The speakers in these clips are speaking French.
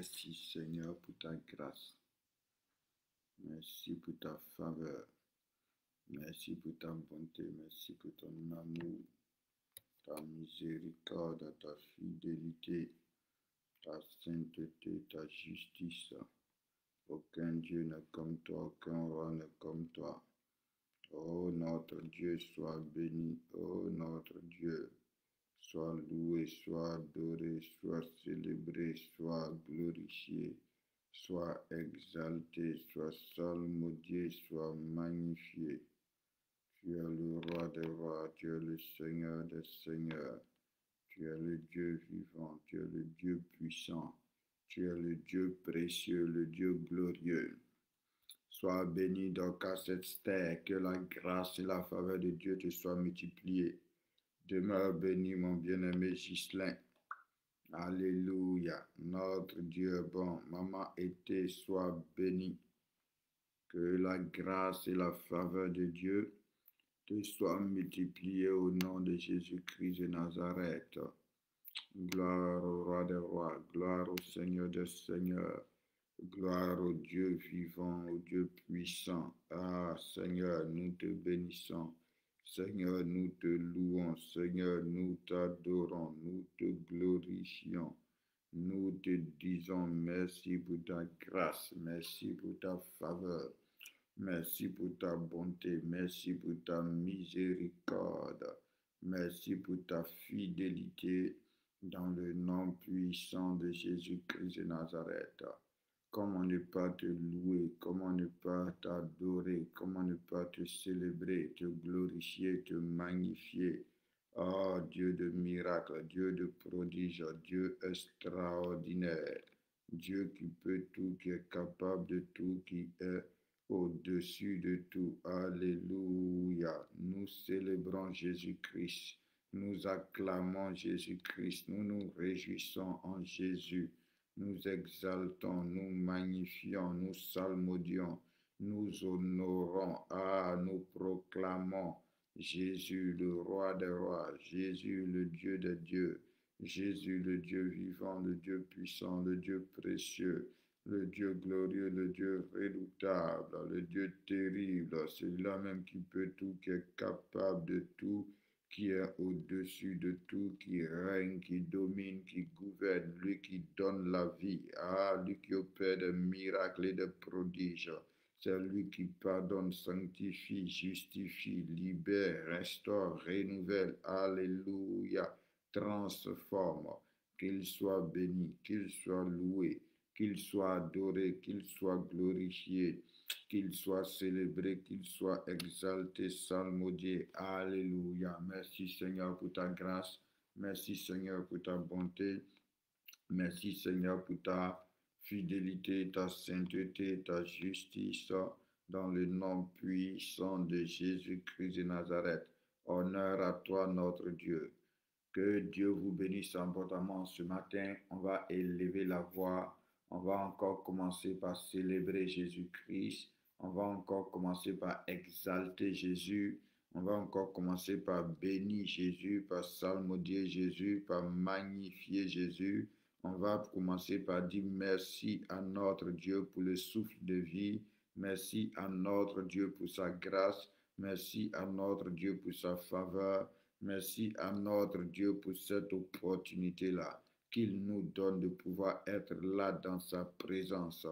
Merci Seigneur pour ta grâce. Merci pour ta faveur. Merci pour ta bonté. Merci pour ton amour, ta miséricorde, ta fidélité, ta sainteté, ta justice. Aucun Dieu n'est comme toi, aucun roi n'est comme toi. Oh, notre Dieu, sois béni. Oh, notre Dieu, sois loué, sois adoré, sois célébré, sois glorifié, sois exalté, sois salmodié, sois magnifié. Tu es le roi des rois, tu es le Seigneur des seigneurs. Tu es le Dieu vivant, tu es le Dieu puissant, tu es le Dieu précieux, le Dieu glorieux. Sois béni donc à cette terre, que la grâce et la faveur de Dieu te soient multipliées. Demeure béni, mon bien-aimé Ghislain. Alléluia. Notre Dieu est bon. Maman été, sois béni. Que la grâce et la faveur de Dieu te soient multipliées au nom de Jésus-Christ de Nazareth. Gloire au roi des rois, gloire au Seigneur des seigneurs, gloire au Dieu vivant, au Dieu puissant. Ah Seigneur, nous te bénissons. Seigneur, nous te louons. Seigneur, nous t'adorons, nous te glorifions. Nous te disons merci pour ta grâce, merci pour ta faveur, merci pour ta bonté, merci pour ta miséricorde, merci pour ta fidélité dans le nom puissant de Jésus-Christ de Nazareth. Comment ne pas te louer, comment ne pas t'adorer, comment ne pas te célébrer, te glorifier, te magnifier. Oh Dieu de miracles, Dieu de prodiges, Dieu extraordinaire, Dieu qui peut tout, qui est capable de tout, qui est au-dessus de tout. Alléluia. Nous célébrons Jésus-Christ. Nous acclamons Jésus-Christ. Nous nous réjouissons en Jésus. Nous exaltons, nous magnifions, nous salmodions, nous honorons. Ah, nous proclamons Jésus, le roi des rois, Jésus, le Dieu des dieux, Jésus, le Dieu vivant, le Dieu puissant, le Dieu précieux, le Dieu glorieux, le Dieu redoutable, le Dieu terrible, celui-là même qui peut tout, qui est capable de tout, qui est au-dessus de tout, qui règne, qui domine, qui gouverne, lui qui donne la vie, ah, lui qui opère des miracles et des prodiges. C'est lui qui pardonne, sanctifie, justifie, libère, restaure, renouvelle. Alléluia. Transforme. Qu'il soit béni, qu'il soit loué, qu'il soit adoré, qu'il soit glorifié, qu'il soit célébré, qu'il soit exalté, salmodié. Alléluia. Merci Seigneur pour ta grâce. Merci Seigneur pour ta bonté. Merci Seigneur pour ta fidélité, ta sainteté, ta justice, dans le nom puissant de Jésus-Christ de Nazareth. Honneur à toi, notre Dieu. Que Dieu vous bénisse abondamment ce matin. On va élever la voix. On va encore commencer par célébrer Jésus-Christ. On va encore commencer par exalter Jésus. On va encore commencer par bénir Jésus, par salmodier Jésus, par magnifier Jésus. On va commencer par dire merci à notre Dieu pour le souffle de vie. Merci à notre Dieu pour sa grâce. Merci à notre Dieu pour sa faveur. Merci à notre Dieu pour cette opportunité-là qu'il nous donne de pouvoir être là dans sa présence.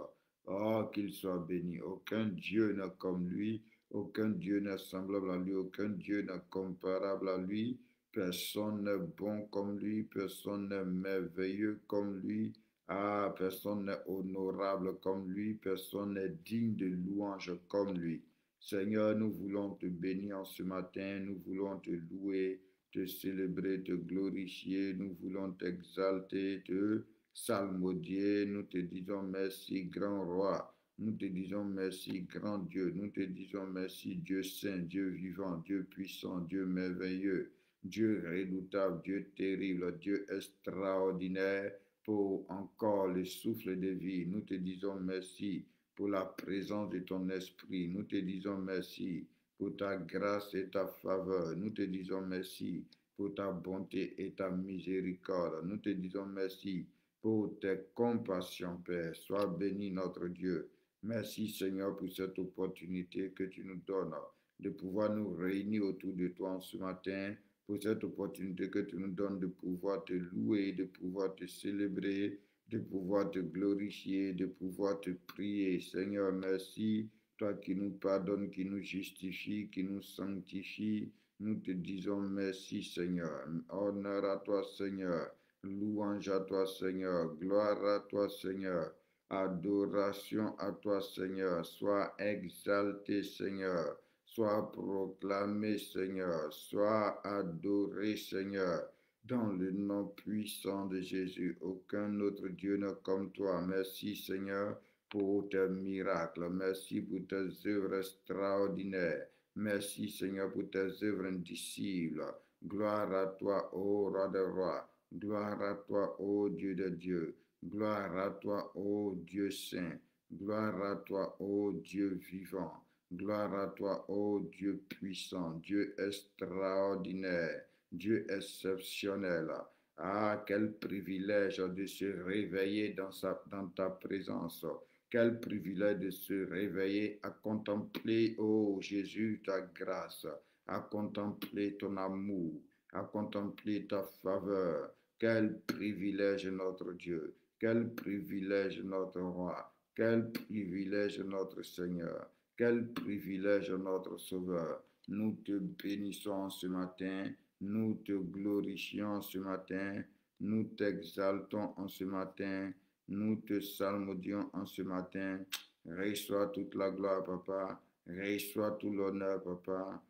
Oh, qu'il soit béni. Aucun Dieu n'est comme lui. Aucun Dieu n'est semblable à lui. Aucun Dieu n'est comparable à lui. Personne n'est bon comme lui, personne n'est merveilleux comme lui. Ah, personne n'est honorable comme lui, personne n'est digne de louange comme lui. Seigneur, nous voulons te bénir en ce matin, nous voulons te louer, te célébrer, te glorifier, nous voulons t'exalter, te salmodier. Nous te disons merci, grand roi. Nous te disons merci, grand Dieu. Nous te disons merci, Dieu saint, Dieu vivant, Dieu puissant, Dieu merveilleux. Dieu redoutable, Dieu terrible, Dieu extraordinaire, pour encore le souffle de vie. Nous te disons merci pour la présence de ton esprit. Nous te disons merci pour ta grâce et ta faveur. Nous te disons merci pour ta bonté et ta miséricorde. Nous te disons merci pour tes compassions, Père. Sois béni, notre Dieu. Merci, Seigneur, pour cette opportunité que tu nous donnes de pouvoir nous réunir autour de toi en ce matin, pour cette opportunité que tu nous donnes de pouvoir te louer, de pouvoir te célébrer, de pouvoir te glorifier, de pouvoir te prier. Seigneur, merci, toi qui nous pardonnes, qui nous justifie, qui nous sanctifie. Nous te disons merci, Seigneur. Honneur à toi, Seigneur. Louange à toi, Seigneur. Gloire à toi, Seigneur. Adoration à toi, Seigneur. Sois exalté, Seigneur. Sois proclamé, Seigneur. Sois adoré, Seigneur. Dans le nom puissant de Jésus, aucun autre Dieu n'est comme toi. Merci, Seigneur, pour tes miracles. Merci pour tes œuvres extraordinaires. Merci, Seigneur, pour tes œuvres indicibles. Gloire à toi, ô roi des rois. Gloire à toi, ô Dieu de Dieu. Gloire à toi, ô Dieu saint. Gloire à toi, ô Dieu vivant. Gloire à toi, ô Dieu puissant, Dieu extraordinaire, Dieu exceptionnel. Ah, quel privilège de se réveiller dans ta présence. Quel privilège de se réveiller à contempler, oh Jésus, ta grâce, à contempler ton amour, à contempler ta faveur. Quel privilège notre Dieu, quel privilège notre roi, quel privilège notre Seigneur, quel privilège notre Sauveur. Nous te bénissons ce matin, nous te glorifions ce matin, nous t'exaltons en ce matin, nous te salmodions en ce matin. Reçois toute la gloire, Papa. Reçois tout l'honneur, Papa.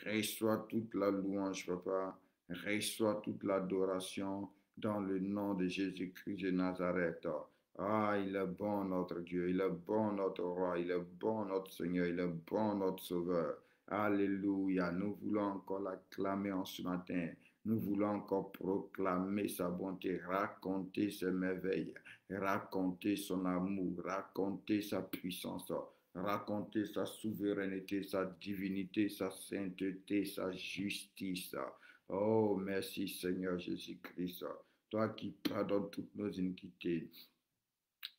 Reçois toute la louange, Papa. Reçois toute l'adoration dans le nom de Jésus-Christ de Nazareth. Ah, il est bon notre Dieu, il est bon notre roi, il est bon notre Seigneur, il est bon notre Sauveur. Alléluia, nous voulons encore l'acclamer en ce matin. Nous voulons encore proclamer sa bonté, raconter ses merveilles, raconter son amour, raconter sa puissance, raconter sa souveraineté, sa divinité, sa sainteté, sa justice. Oh, merci Seigneur Jésus-Christ, toi qui pardonnes toutes nos iniquités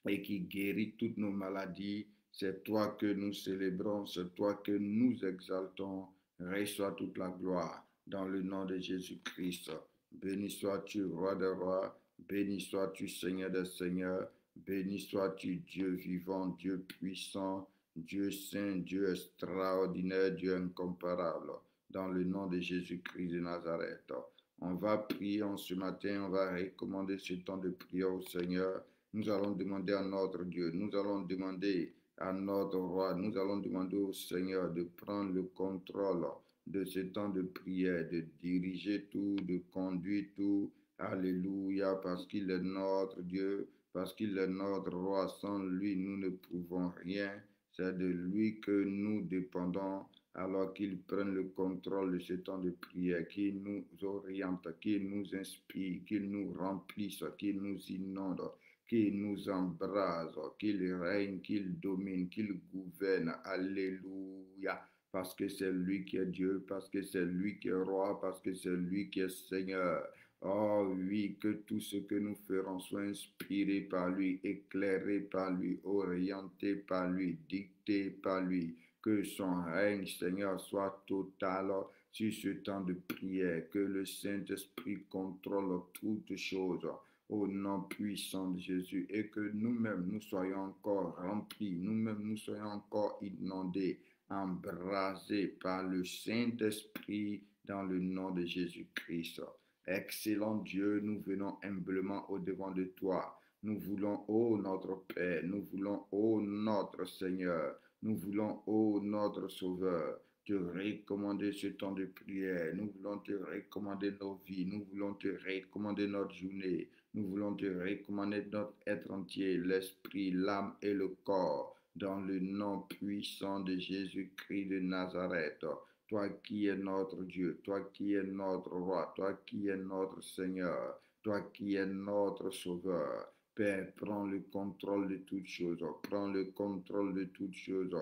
et qui guérit toutes nos maladies. C'est toi que nous célébrons, c'est toi que nous exaltons. Reçois toute la gloire dans le nom de Jésus-Christ. Béni sois-tu, roi des rois. Béni sois-tu, Seigneur des seigneurs. Béni sois-tu, Dieu vivant, Dieu puissant, Dieu saint, Dieu extraordinaire, Dieu incomparable. Dans le nom de Jésus-Christ de Nazareth. On va prier en ce matin, on va recommander ce temps de prière au Seigneur. Nous allons demander à notre Dieu, nous allons demander à notre roi, nous allons demander au Seigneur de prendre le contrôle de ce temps de prière, de diriger tout, de conduire tout. Alléluia, parce qu'il est notre Dieu, parce qu'il est notre roi. Sans lui, nous ne pouvons rien. C'est de lui que nous dépendons. Alors qu'il prenne le contrôle de ce temps de prière, qu'il nous oriente, qu'il nous inspire, qu'il nous remplisse, qu'il nous inonde, qu'il nous embrase, qu'il règne, qu'il domine, qu'il gouverne. Alléluia. Parce que c'est lui qui est Dieu, parce que c'est lui qui est roi, parce que c'est lui qui est Seigneur. Oh oui, que tout ce que nous ferons soit inspiré par lui, éclairé par lui, orienté par lui, dicté par lui. Que son règne, Seigneur, soit total sur ce temps de prière. Que le Saint-Esprit contrôle toutes choses au nom puissant de Jésus et que nous-mêmes, nous soyons encore remplis, nous-mêmes, nous soyons encore inondés, embrasés par le Saint-Esprit dans le nom de Jésus-Christ. Excellent Dieu, nous venons humblement au-devant de toi. Nous voulons, ô notre Père, nous voulons, ô notre Seigneur, nous voulons, ô notre Sauveur, te recommander ce temps de prière. Nous voulons te recommander nos vies. Nous voulons te recommander notre journée. Nous voulons te recommander notre être entier, l'esprit, l'âme et le corps, dans le nom puissant de Jésus-Christ de Nazareth. Toi qui es notre Dieu, toi qui es notre roi, toi qui es notre Seigneur, toi qui es notre Sauveur. Père, prends le contrôle de toutes choses, prends le contrôle de toutes choses.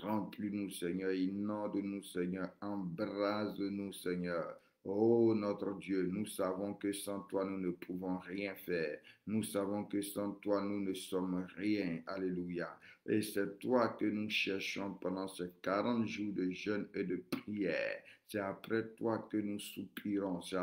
Remplis-nous, Seigneur, inonde-nous, Seigneur, embrase-nous, Seigneur. Oh notre Dieu, nous savons que sans toi, nous ne pouvons rien faire. Nous savons que sans toi, nous ne sommes rien. Alléluia. Et c'est toi que nous cherchons pendant ces 40 jours de jeûne et de prière. C'est après toi que nous soupirons. C'est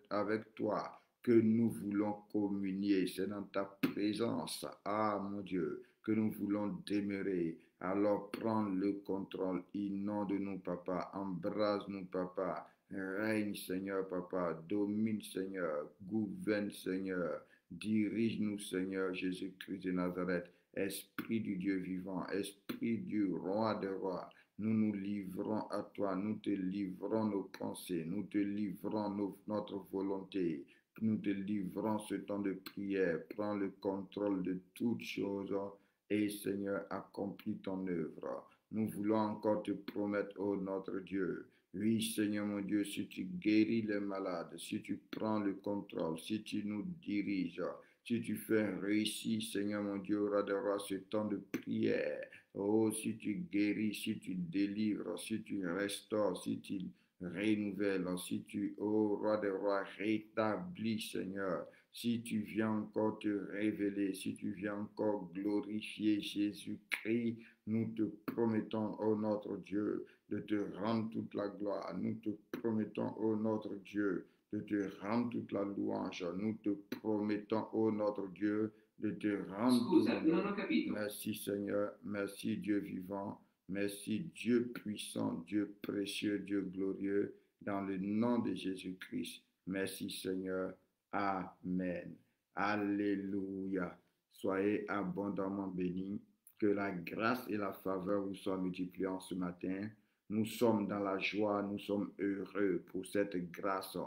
avec toi que nous voulons communier. C'est dans ta présence, ah mon Dieu, que nous voulons demeurer. Alors prends le contrôle. Inonde-nous, papa. Embrase-nous, papa. Règne, Seigneur, papa. Domine, Seigneur. Gouverne, Seigneur. Dirige-nous, Seigneur Jésus-Christ de Nazareth. Esprit du Dieu vivant, Esprit du roi des rois, nous nous livrons à toi, nous te livrons nos pensées, nous te livrons notre volonté, nous te livrons ce temps de prière. Prends le contrôle de toutes choses et Seigneur, accomplis ton œuvre. Nous voulons encore te promettre, oh notre Dieu. Oui, Seigneur mon Dieu, si tu guéris les malades, si tu prends le contrôle, si tu nous diriges, si tu fais réussir, Seigneur mon Dieu, au de roi, ce temps de prière. Oh, si tu guéris, si tu délivres, si tu restaures, si tu renouvelles, si tu, oh roi des rois, rétablis, Seigneur. Si tu viens encore te révéler, si tu viens encore glorifier Jésus-Christ, nous te promettons, ô notre Dieu, de te rendre toute la gloire. Nous te promettons, ô notre Dieu, de te rendre toute la louange. Nous te promettons, ô notre Dieu, de te rendre tout l'honneur. Merci Seigneur, merci Dieu vivant, merci Dieu puissant, Dieu précieux, Dieu glorieux, dans le nom de Jésus-Christ. Merci Seigneur. Amen. Alléluia. Soyez abondamment bénis. Que la grâce et la faveur vous soient multipliées en ce matin. Nous sommes dans la joie, nous sommes heureux pour cette grâce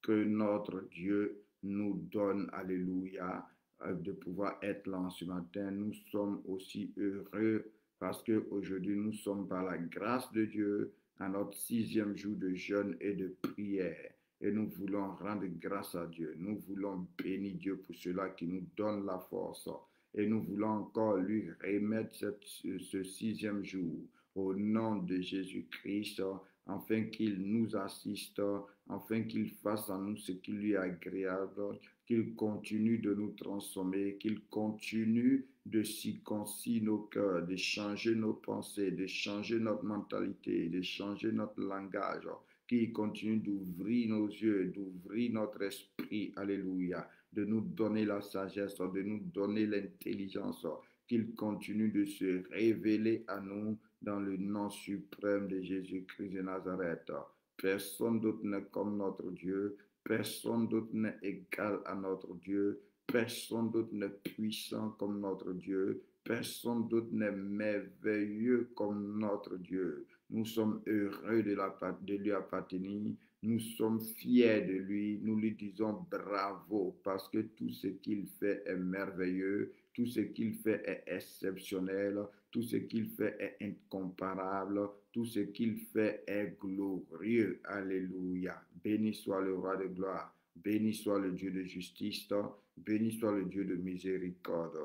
que notre Dieu nous donne. Alléluia. De pouvoir être là en ce matin. Nous sommes aussi heureux parce qu'aujourd'hui, nous sommes par la grâce de Dieu à notre 6e jour de jeûne et de prière. Et nous voulons rendre grâce à Dieu. Nous voulons bénir Dieu pour cela qui nous donne la force. Et nous voulons encore lui remettre ce 6e jour au nom de Jésus-Christ, afin qu'il nous assiste, afin qu'il fasse en nous ce qui lui est agréable, qu'il continue de nous transformer, qu'il continue de circoncire nos cœurs, de changer nos pensées, de changer notre mentalité, de changer notre langage, qu'il continue d'ouvrir nos yeux, d'ouvrir notre esprit, alléluia, de nous donner la sagesse, de nous donner l'intelligence, qu'il continue de se révéler à nous dans le nom suprême de Jésus-Christ de Nazareth. Personne d'autre n'est comme notre Dieu. Personne d'autre n'est égal à notre Dieu. Personne d'autre n'est puissant comme notre Dieu. Personne d'autre n'est merveilleux comme notre Dieu. Nous sommes heureux de lui appartenir. Nous sommes fiers de lui. Nous lui disons bravo parce que tout ce qu'il fait est merveilleux. Tout ce qu'il fait est exceptionnel. Tout ce qu'il fait est incomparable. Tout ce qu'il fait est glorieux. Alléluia. Béni soit le roi de gloire. Béni soit le Dieu de justice. Béni soit le Dieu de miséricorde.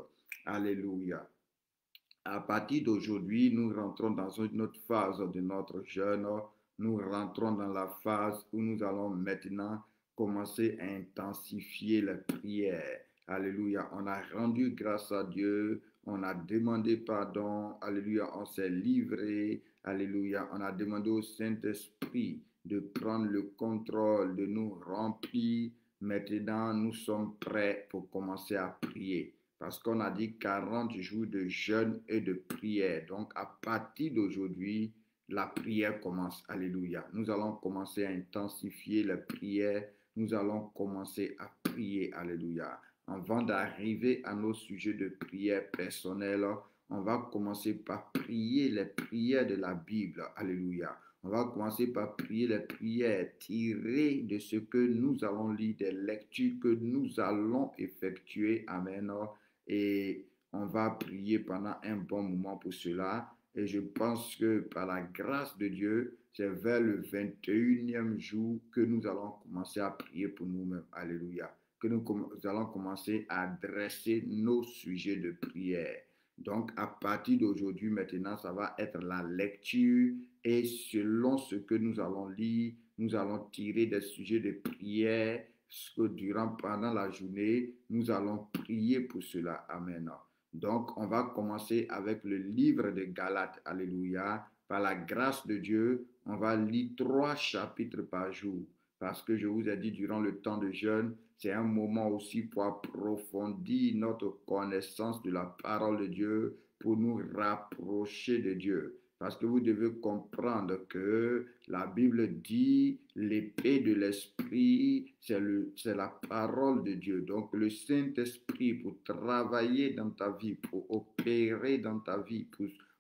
Alléluia. À partir d'aujourd'hui, nous rentrons dans une autre phase de notre jeûne. Nous rentrons dans la phase où nous allons maintenant commencer à intensifier la prière. Alléluia. On a rendu grâce à Dieu. On a demandé pardon. Alléluia. On s'est livré. Alléluia. On a demandé au Saint-Esprit de prendre le contrôle, de nous remplir. Maintenant, nous sommes prêts pour commencer à prier. Parce qu'on a dit 40 jours de jeûne et de prière. Donc, à partir d'aujourd'hui, la prière commence. Alléluia. Nous allons commencer à intensifier la prière. Nous allons commencer à prier. Alléluia. Avant d'arriver à nos sujets de prière personnelle, on va commencer par prier les prières de la Bible. Alléluia. On va commencer par prier les prières tirées de ce que nous allons lire, des lectures que nous allons effectuer. Amen. Et on va prier pendant un bon moment pour cela. Et je pense que par la grâce de Dieu, c'est vers le 21e jour que nous allons commencer à prier pour nous-mêmes. Alléluia. Que nous allons commencer à adresser nos sujets de prière. Donc, à partir d'aujourd'hui, maintenant, ça va être la lecture et selon ce que nous allons lire, nous allons tirer des sujets de prière pendant la journée, nous allons prier pour cela. Amen. Donc, on va commencer avec le livre de Galates. Alléluia. Par la grâce de Dieu, on va lire 3 chapitres par jour. Parce que je vous ai dit, durant le temps de jeûne, c'est un moment aussi pour approfondir notre connaissance de la parole de Dieu, pour nous rapprocher de Dieu. Parce que vous devez comprendre que la Bible dit l'épée de l'esprit, c'est la parole de Dieu. Donc le Saint-Esprit pour travailler dans ta vie, pour opérer dans ta vie,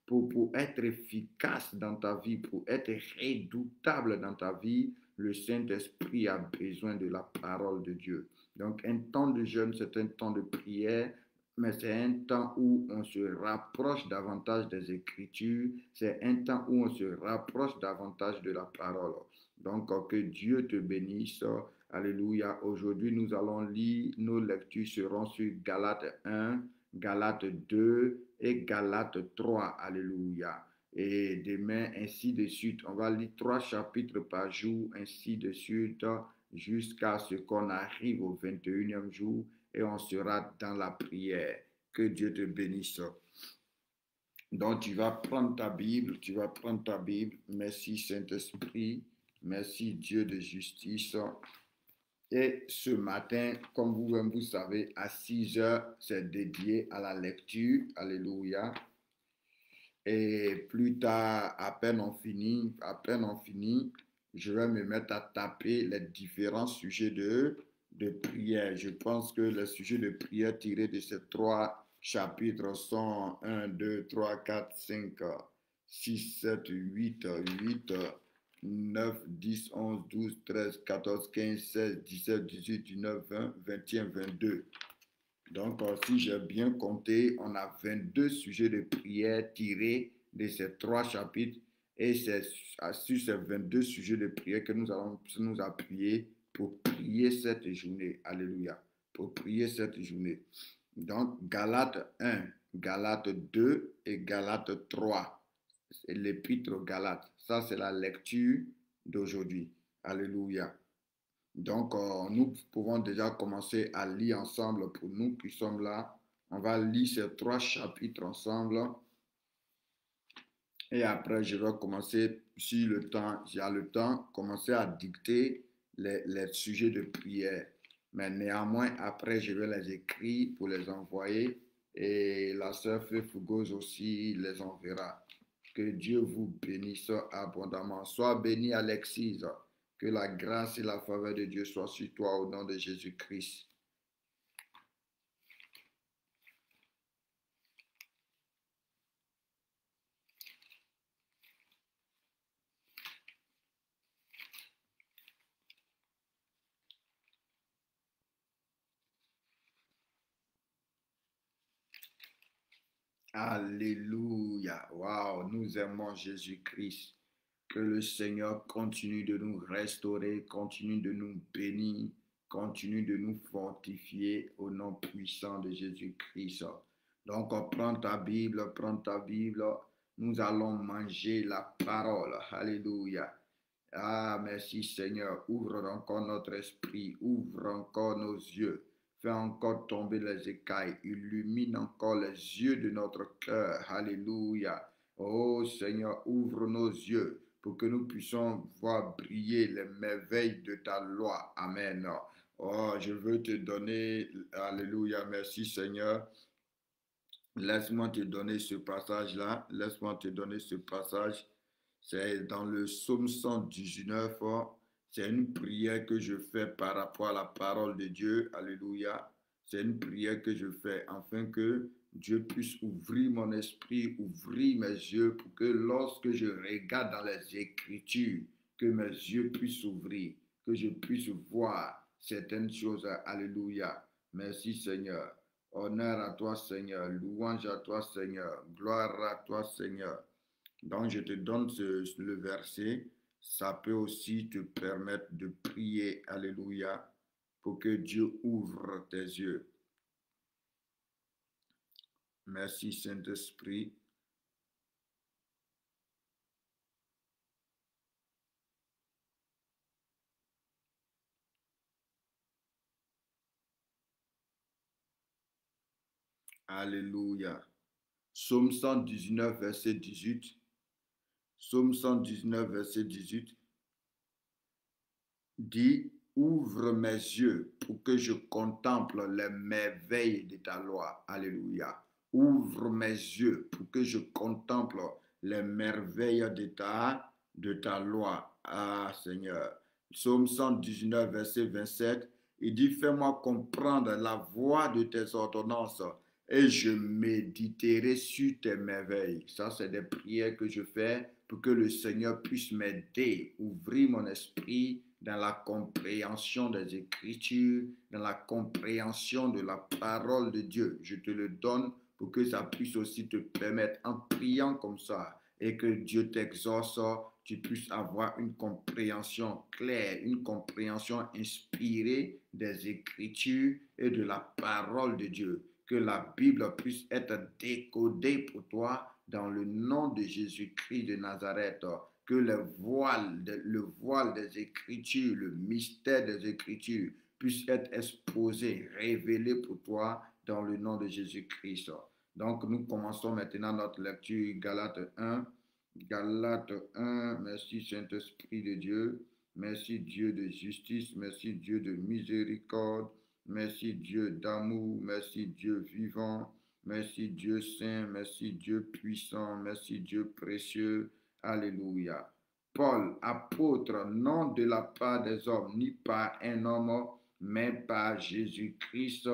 pour être efficace dans ta vie, pour être redoutable dans ta vie, le Saint-Esprit a besoin de la parole de Dieu. Donc un temps de jeûne, c'est un temps de prière, mais c'est un temps où on se rapproche davantage des Écritures, c'est un temps où on se rapproche davantage de la parole. Donc, que Dieu te bénisse. Alléluia. Aujourd'hui, nous allons lire, nos lectures seront sur Galates 1, Galates 2 et Galates 3. Alléluia. Et demain, ainsi de suite. On va lire 3 chapitres par jour, ainsi de suite, jusqu'à ce qu'on arrive au 21e jour et on sera dans la prière. Que Dieu te bénisse. Donc, tu vas prendre ta Bible, tu vas prendre ta Bible. Merci Saint-Esprit, merci Dieu de justice. Et ce matin, comme vous-même vous savez, à 6 heures, c'est dédié à la lecture. Alléluia. Et plus tard, à peine on finit, je vais me mettre à taper les différents sujets de prière. Je pense que les sujets de prière tirés de ces 3 chapitres sont 1, 2, 3, 4, 5, 6, 7, 8, 9, 10, 11, 12, 13, 14, 15, 16, 17, 18, 19, 20, 21, 22. Donc, si j'ai bien compté, on a 22 sujets de prière tirés de ces 3 chapitres. Et c'est sur ces 22 sujets de prière que nous allons nous appuyer pour prier cette journée. Alléluia. Pour prier cette journée. Donc, Galates 1, Galates 2 et Galates 3. C'est l'épître Galates. Ça, c'est la lecture d'aujourd'hui. Alléluia. Donc, nous pouvons déjà commencer à lire ensemble pour nous qui sommes là. On va lire ces 3 chapitres ensemble. Et après, je vais commencer, si le temps, j'ai le temps, commencer à dicter les sujets de prière. Mais néanmoins, après, je vais les écrire pour les envoyer. Et la sœur Fugose aussi les enverra. Que Dieu vous bénisse abondamment. Sois béni, Alexis. Que la grâce et la faveur de Dieu soient sur toi au nom de Jésus-Christ. Alléluia. Waouh, nous aimons Jésus-Christ. Que le Seigneur continue de nous restaurer, continue de nous bénir, continue de nous fortifier au nom puissant de Jésus-Christ. Donc, prends ta Bible, prends ta Bible. Nous allons manger la parole. Alléluia. Ah, merci Seigneur. Ouvre encore notre esprit, ouvre encore nos yeux. Fais encore tomber les écailles, illumine encore les yeux de notre cœur. Alléluia. Oh Seigneur, ouvre nos yeux pour que nous puissions voir briller les merveilles de ta loi. Amen. Oh, je veux te donner, alléluia, merci Seigneur. Laisse-moi te donner ce passage-là. Laisse-moi te donner ce passage. C'est dans le psaume 119. C'est une prière que je fais par rapport à la parole de Dieu. Alléluia. C'est une prière que je fais afin que Dieu puisse ouvrir mon esprit, ouvrir mes yeux pour que lorsque je regarde dans les Écritures, que mes yeux puissent s'ouvrir, que je puisse voir certaines choses. Alléluia. Merci Seigneur. Honneur à toi, Seigneur. Louange à toi, Seigneur. Gloire à toi, Seigneur. Donc, je te donne le verset. Ça peut aussi te permettre de prier. Alléluia. Pour que Dieu ouvre tes yeux. Merci, Saint-Esprit. Alléluia. Psaume 119, verset 18. Psaume 119, verset 18 dit, ouvre mes yeux pour que je contemple les merveilles de ta loi. Alléluia. Ouvre mes yeux pour que je contemple les merveilles de ta loi. Ah Seigneur. Psaume 119, verset 27, il dit, fais-moi comprendre la voie de tes ordonnances et je méditerai sur tes merveilles. Ça, c'est des prières que je fais pour que le Seigneur puisse m'aider, ouvrir mon esprit dans la compréhension des Écritures, dans la compréhension de la parole de Dieu. Je te le donne pour que ça puisse aussi te permettre, en priant comme ça, et que Dieu t'exauce, tu puisses avoir une compréhension claire, une compréhension inspirée des Écritures et de la parole de Dieu. Que la Bible puisse être décodée pour toi dans le nom de Jésus-Christ de Nazareth. Que le voile des Écritures, le mystère des Écritures puisse être exposé, révélé pour toi dans le nom de Jésus-Christ. Donc, nous commençons maintenant notre lecture Galates 1. Galates 1, merci Saint-Esprit de Dieu, merci Dieu de justice, merci Dieu de miséricorde, merci Dieu d'amour, merci Dieu vivant, merci Dieu saint, merci Dieu puissant, merci Dieu précieux. Alléluia. Paul, apôtre, non de la part des hommes, ni par un homme, mais par Jésus-Christ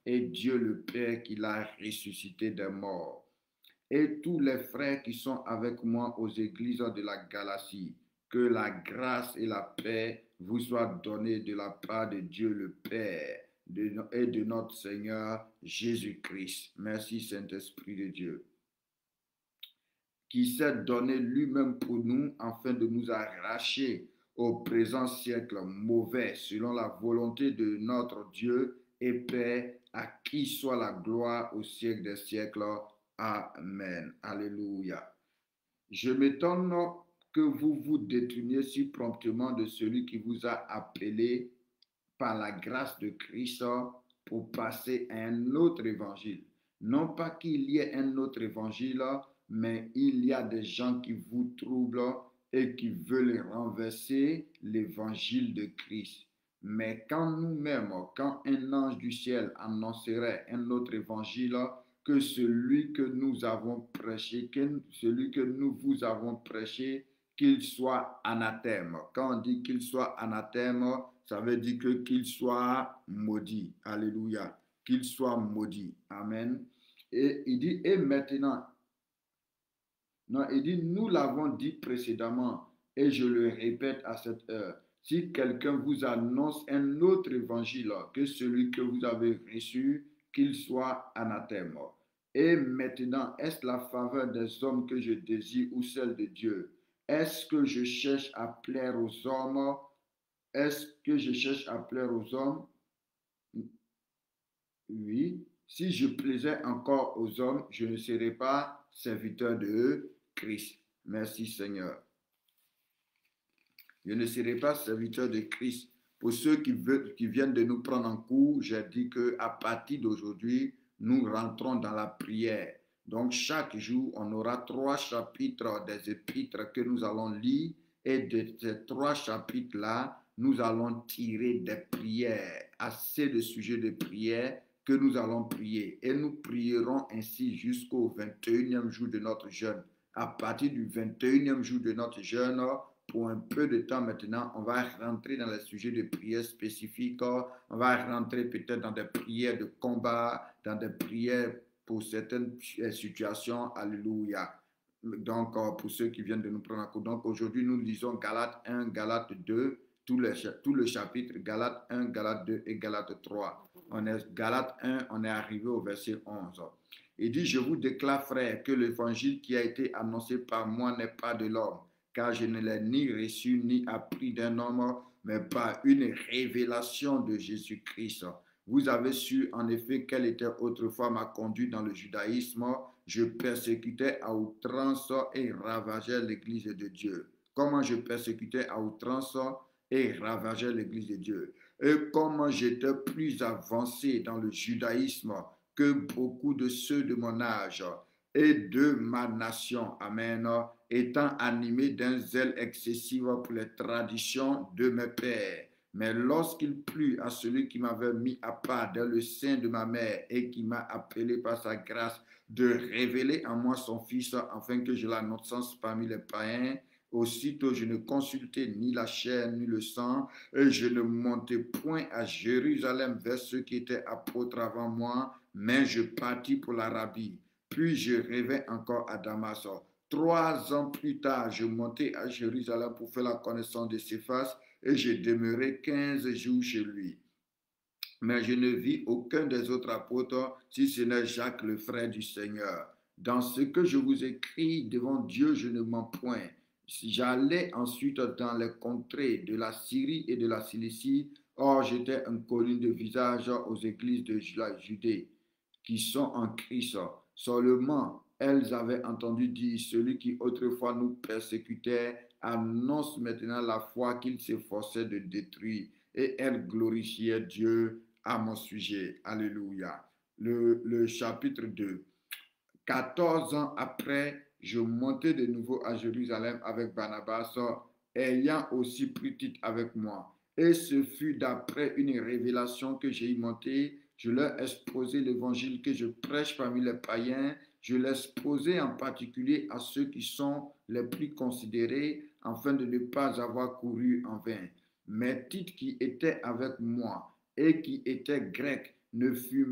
et Dieu le Père qui l'a ressuscité des morts. Et tous les frères qui sont avec moi aux églises de la Galatie, que la grâce et la paix vous soient données de la part de Dieu le Père et de notre Seigneur Jésus-Christ. Merci Saint-Esprit de Dieu, qui s'est donné lui-même pour nous afin de nous arracher au présent siècle mauvais selon la volonté de notre Dieu et Père, à qui soit la gloire au siècle des siècles. Amen. Alléluia. Je m'étonne que vous vous détourniez si promptement de celui qui vous a appelé par la grâce de Christ pour passer à un autre évangile. Non pas qu'il y ait un autre évangile, mais il y a des gens qui vous troublent et qui veulent renverser l'évangile de Christ. Mais quand nous-mêmes, quand un ange du ciel annoncerait un autre évangile que celui que nous avons prêché, celui que nous vous avons prêché, qu'il soit anathème. Quand on dit qu'il soit anathème, ça veut dire qu'il soit maudit. Alléluia. Qu'il soit maudit. Amen. Et il dit, et maintenant, non, il dit, nous l'avons dit précédemment, et je le répète à cette heure, si quelqu'un vous annonce un autre évangile que celui que vous avez reçu, qu'il soit anathème. Et maintenant, est-ce la faveur des hommes que je désire ou celle de Dieu? Est-ce que je cherche à plaire aux hommes? Est-ce que je cherche à plaire aux hommes? Oui. Si je plaisais encore aux hommes, je ne serais pas serviteur de Christ. Merci Seigneur. Je ne serai pas serviteur de Christ. Pour ceux qui viennent de nous prendre en cours, j'ai dit qu'à partir d'aujourd'hui, nous rentrons dans la prière. Donc, chaque jour, on aura 3 chapitres des épîtres que nous allons lire. Et de ces 3 chapitres-là, nous allons tirer des prières, assez de sujets de prière que nous allons prier. Et nous prierons ainsi jusqu'au 21e jour de notre jeûne. À partir du 21e jour de notre jeûne, pour un peu de temps maintenant, on va rentrer dans les sujets de prière spécifiques. On va rentrer peut-être dans des prières de combat, dans des prières pour certaines situations. Alléluia. Donc, pour ceux qui viennent de nous prendre en cours. Donc, aujourd'hui, nous lisons Galates 1, Galates 2, tout le chapitre, Galates 1, Galates 2 et Galates 3. Galates 1, on est arrivé au verset 11. Il dit, je vous déclare, frère, que l'évangile qui a été annoncé par moi n'est pas de l'homme, car je ne l'ai ni reçu ni appris d'un homme, mais par une révélation de Jésus-Christ. Vous avez su en effet quelle était autrefois ma conduite dans le judaïsme. Je persécutais à outrance et ravageais l'église de Dieu. Comment je persécutais à outrance et ravageais l'église de Dieu? Et comment j'étais plus avancé dans le judaïsme que beaucoup de ceux de mon âge et de ma nation, amen, étant animés d'un zèle excessif pour les traditions de mes pères. Mais lorsqu'il plut à celui qui m'avait mis à part dans le sein de ma mère et qui m'a appelé par sa grâce de révéler en moi son Fils afin que je l'annonce parmi les païens, aussitôt je ne consultais ni la chair ni le sang et je ne montais point à Jérusalem vers ceux qui étaient apôtres avant moi, mais je partis pour l'Arabie. Puis je rêvais encore à Damas. 3 ans plus tard, je montai à Jérusalem pour faire la connaissance de Céphas et j'ai demeuré 15 jours chez lui. Mais je ne vis aucun des autres apôtres, si ce n'est Jacques, le frère du Seigneur. Dans ce que je vous écris devant Dieu, je ne mens point. Si j'allais ensuite dans les contrées de la Syrie et de la Cilicie, or j'étais inconnu de visage aux églises de la Judée, qui sont en Christ. Seulement, elles avaient entendu dire, celui qui autrefois nous persécutait annonce maintenant la foi qu'il s'efforçait de détruire, et elles glorifiaient Dieu à mon sujet. Alléluia. Le chapitre 2. 14 ans après, je montai de nouveau à Jérusalem avec Barnabas, ayant aussi pris Tite avec moi. Et ce fut d'après une révélation que j'ai y monté. Je leur exposai l'évangile que je prêche parmi les païens. Je l'exposai en particulier à ceux qui sont les plus considérés, afin de ne pas avoir couru en vain. Mais Tite qui était avec moi et qui était grec ne fut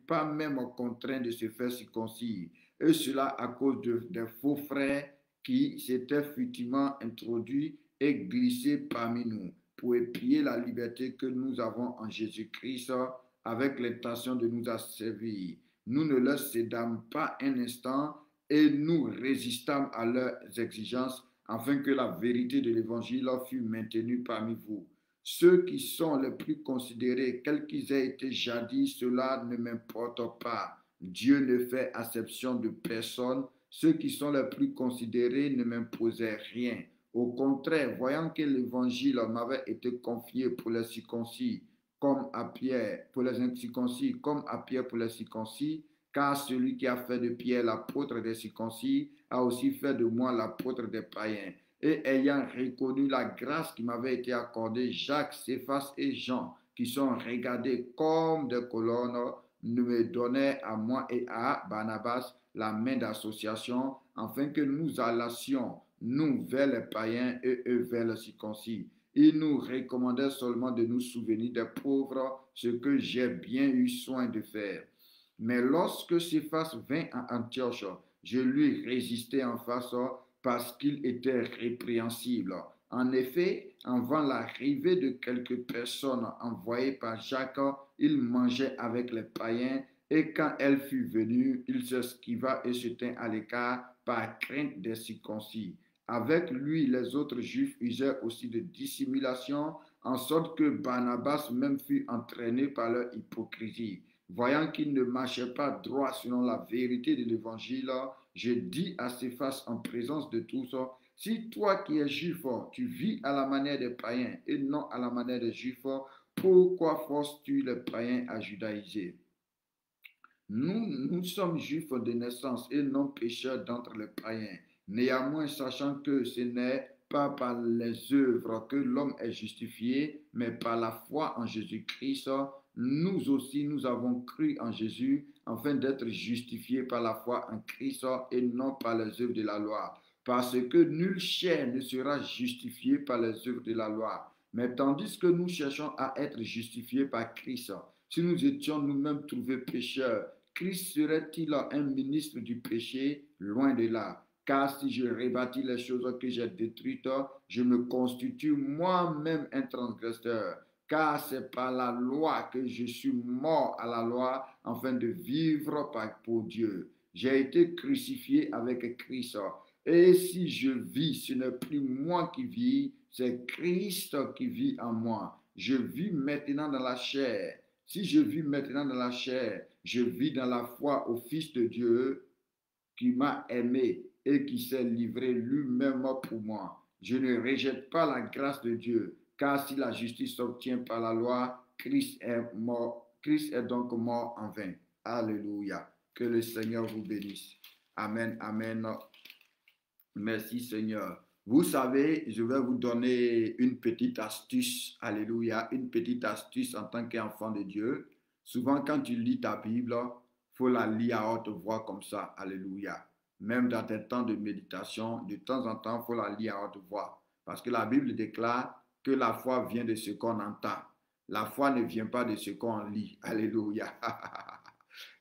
pas même contraint de se faire circoncire, et cela à cause des faux frères qui s'étaient futilement introduits et glissés parmi nous pour épier la liberté que nous avons en Jésus-Christ avec l'intention de nous asservir. Nous ne leur cédâmes pas un instant et nous résistâmes à leurs exigences afin que la vérité de l'Évangile fût maintenue parmi vous. Ceux qui sont les plus considérés, quels qu'ils aient été jadis, cela ne m'importe pas. Dieu ne fait acception de personne. Ceux qui sont les plus considérés ne m'imposaient rien. Au contraire, voyant que l'évangile m'avait été confié pour les circoncis, comme à Pierre, pour les incirconcis, comme à Pierre pour les circoncis, car celui qui a fait de Pierre l'apôtre des circoncis a aussi fait de moi l'apôtre des païens. Et ayant reconnu la grâce qui m'avait été accordée, Jacques, Céphas et Jean, qui sont regardés comme des colonnes, me donnaient à moi et à Barnabas la main d'association, afin que nous allassions, nous vers les païens et eux vers les circoncis. Il nous recommandait seulement de nous souvenir des pauvres, ce que j'ai bien eu soin de faire. Mais lorsque Céphas vint à Antioche, je lui résistai en face parce qu'il était répréhensible. En effet, avant l'arrivée de quelques personnes envoyées par Jacques, il mangeait avec les païens, et quand elle fut venue, il s'esquiva et se tint à l'écart par crainte des circoncis. Avec lui, les autres juifs usèrent aussi de dissimulation, en sorte que Barnabas même fut entraîné par leur hypocrisie. Voyant qu'il ne marchait pas droit selon la vérité de l'évangile, je dis à Céphas en présence de tous, si toi qui es juif, tu vis à la manière des païens et non à la manière des juifs, pourquoi forces-tu les païens à judaïser? Nous sommes juifs de naissance et non pécheurs d'entre les païens. Néanmoins, sachant que ce n'est pas par les œuvres que l'homme est justifié, mais par la foi en Jésus-Christ, nous aussi, nous avons cru en Jésus afin d'être justifiés par la foi en Christ et non par les œuvres de la loi. Parce que nulle chair ne sera justifiée par les œuvres de la loi. Mais tandis que nous cherchons à être justifiés par Christ, si nous étions nous-mêmes trouvés pécheurs, Christ serait-il un ministre du péché? Loin de là. Car si je rebâtis les choses que j'ai détruites, je me constitue moi-même un transgresseur. Car c'est par la loi que je suis mort à la loi afin de vivre pour Dieu. J'ai été crucifié avec Christ. Et si je vis, ce n'est plus moi qui vis, c'est Christ qui vit en moi. Je vis maintenant dans la chair. Si je vis maintenant dans la chair, je vis dans la foi au Fils de Dieu qui m'a aimé et qui s'est livré lui-même pour moi. Je ne rejette pas la grâce de Dieu, car si la justice s'obtient par la loi, Christ est mort, Christ est donc mort en vain. Alléluia. Que le Seigneur vous bénisse. Amen, amen. Merci Seigneur. Vous savez, je vais vous donner une petite astuce. Alléluia. Une petite astuce en tant qu'enfant de Dieu. Souvent, quand tu lis ta Bible, il faut la lire à haute voix comme ça. Alléluia. Même dans tes temps de méditation, de temps en temps, il faut la lire à haute voix. Parce que la Bible déclare que la foi vient de ce qu'on entend. La foi ne vient pas de ce qu'on lit. Alléluia.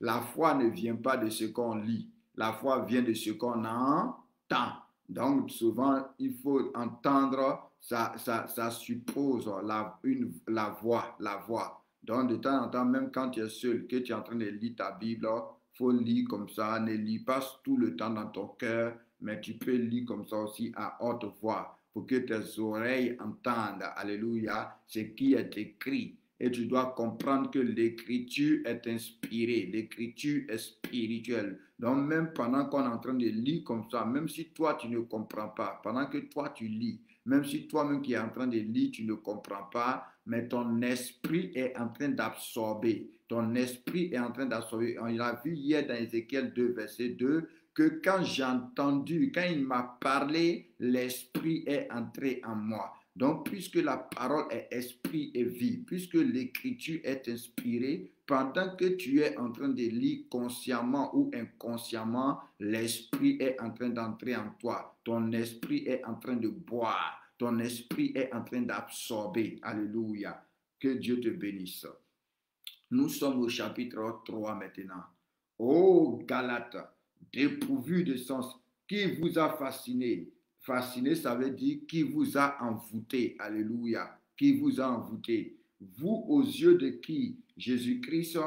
La foi ne vient pas de ce qu'on lit. La foi vient de ce qu'on entend. Donc, souvent, il faut entendre, ça suppose la voix, la voix. Donc, de temps en temps, même quand tu es seul, que tu es en train de lire ta Bible, il faut lire comme ça. Ne lis pas tout le temps dans ton cœur, mais tu peux lire comme ça aussi à haute voix pour que tes oreilles entendent, alléluia, ce qui est écrit. Et tu dois comprendre que l'écriture est inspirée, l'écriture est spirituelle. Donc même pendant qu'on est en train de lire comme ça, même si toi tu ne comprends pas, pendant que toi tu lis, même si toi-même qui es en train de lire, tu ne comprends pas, mais ton esprit est en train d'absorber. Ton esprit est en train d'absorber. On l'a vu hier dans Ézéchiel 2, verset 2, que quand j'ai entendu, quand il m'a parlé, l'esprit est entré en moi. Donc, puisque la parole est esprit et vie, puisque l'écriture est inspirée, pendant que tu es en train de lire consciemment ou inconsciemment, l'esprit est en train d'entrer en toi. Ton esprit est en train de boire. Ton esprit est en train d'absorber. Alléluia. Que Dieu te bénisse. Nous sommes au chapitre 3 maintenant. Oh Galates, dépourvu de sens, qui vous a fasciné? Fasciné, ça veut dire qui vous a envoûté. Alléluia. Qui vous a envoûté. Vous, aux yeux de qui Jésus-Christ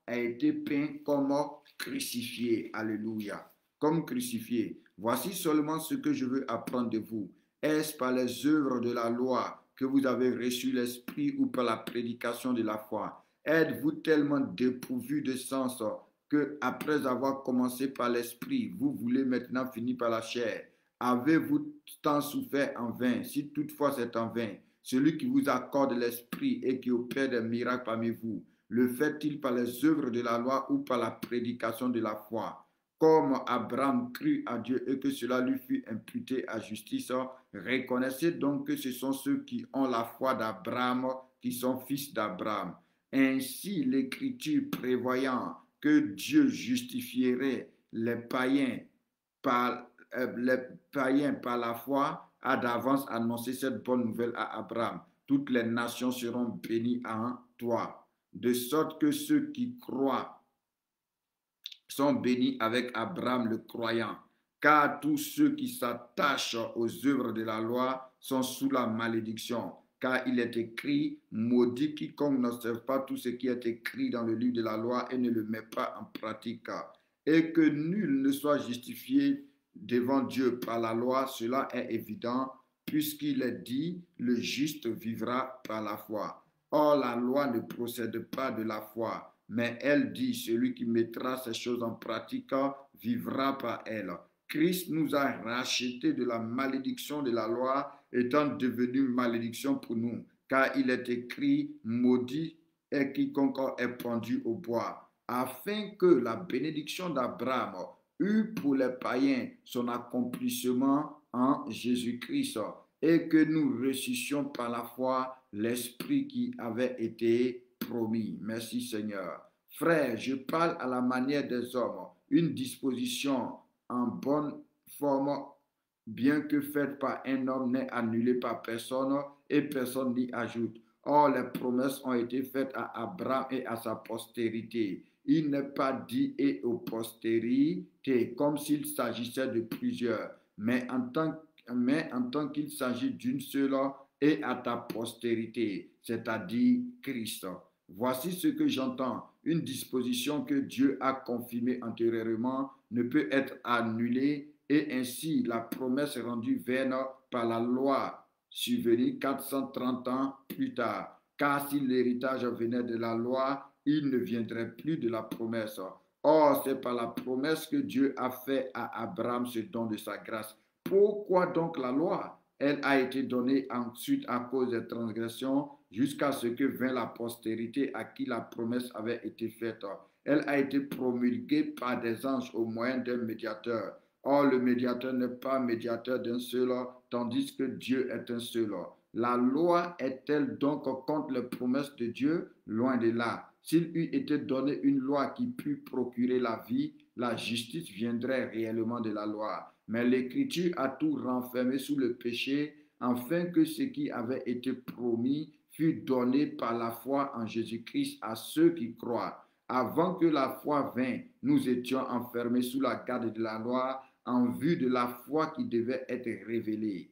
a été peint comme crucifié. Alléluia. Comme crucifié. Voici seulement ce que je veux apprendre de vous. Est-ce par les œuvres de la loi que vous avez reçu l'esprit ou par la prédication de la foi? Êtes-vous tellement dépourvu de sens que après avoir commencé par l'esprit, vous voulez maintenant finir par la chair? Avez-vous tant souffert en vain? Si toutefois c'est en vain, celui qui vous accorde l'esprit et qui opère des miracles parmi vous, le fait-il par les œuvres de la loi ou par la prédication de la foi? Comme Abraham crut à Dieu et que cela lui fut imputé à justice, reconnaissez donc que ce sont ceux qui ont la foi d'Abraham qui sont fils d'Abraham. Ainsi, l'Écriture prévoyant que Dieu justifierait les païens par la foi, a d'avance annoncé cette bonne nouvelle à Abraham. Toutes les nations seront bénies en toi, de sorte que ceux qui croient sont bénis avec Abraham le croyant. Car tous ceux qui s'attachent aux œuvres de la loi sont sous la malédiction. Car il est écrit, maudit quiconque n'observe pas tout ce qui est écrit dans le livre de la loi et ne le met pas en pratique. Et que nul ne soit justifié devant Dieu par la loi, cela est évident, puisqu'il est dit, le juste vivra par la foi. Or, la loi ne procède pas de la foi, mais elle dit, celui qui mettra ces choses en pratique vivra par elle. Christ nous a rachetés de la malédiction de la loi, étant devenu malédiction pour nous, car il est écrit, maudit est quiconque est pendu au bois, afin que la bénédiction d'Abraham eût pour les païens son accomplissement en Jésus-Christ, et que nous reçussions par la foi l'Esprit qui avait été promis. Merci Seigneur. Frère, je parle à la manière des hommes, une disposition en bonne forme, bien que faite par un homme, n'est annulée par personne et personne n'y ajoute. Or, les promesses ont été faites à Abraham et à sa postérité. Il n'est pas dit et aux postérités, comme s'il s'agissait de plusieurs, mais en tant qu'il s'agit d'une seule et à ta postérité, c'est-à-dire Christ. Voici ce que j'entends. Une disposition que Dieu a confirmée antérieurement ne peut être annulée et ainsi la promesse rendue vaine par la loi survenue 430 ans plus tard. Car si l'héritage venait de la loi, il ne viendrait plus de la promesse. Or, c'est par la promesse que Dieu a fait à Abraham ce don de sa grâce. Pourquoi donc la loi? Elle a été donnée ensuite à cause des transgressions jusqu'à ce que vint la postérité à qui la promesse avait été faite. Elle a été promulguée par des anges au moyen d'un médiateur. Or, le médiateur n'est pas médiateur d'un seul, tandis que Dieu est un seul. La loi est-elle donc contre les promesses de Dieu? Loin de là. S'il eût été donné une loi qui pût procurer la vie, la justice viendrait réellement de la loi. Mais l'Écriture a tout renfermé sous le péché, afin que ce qui avait été promis fût donné par la foi en Jésus-Christ à ceux qui croient. Avant que la foi vînt, nous étions enfermés sous la garde de la loi en vue de la foi qui devait être révélée.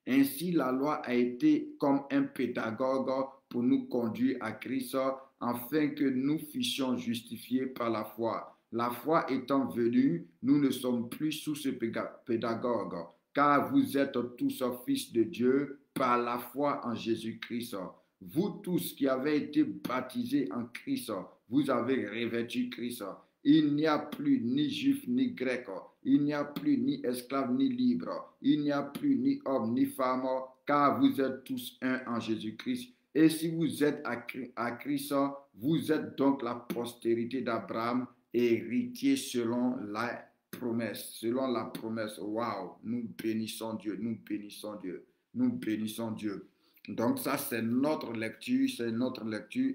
Ainsi, la loi a été comme un pédagogue pour nous conduire à Christ, afin que nous fussions justifiés par la foi. La foi étant venue, nous ne sommes plus sous ce pédagogue, car vous êtes tous fils de Dieu par la foi en Jésus-Christ. Vous tous qui avez été baptisés en Christ, vous avez revêtu Christ. Il n'y a plus ni juif ni grec, il n'y a plus ni esclave ni libre, il n'y a plus ni homme ni femme, car vous êtes tous un en Jésus-Christ. Et si vous êtes à Christ, vous êtes donc la postérité d'Abraham, héritier selon la promesse. Selon la promesse. Waouh, nous bénissons Dieu, nous bénissons Dieu, nous bénissons Dieu. Donc ça, c'est notre lecture,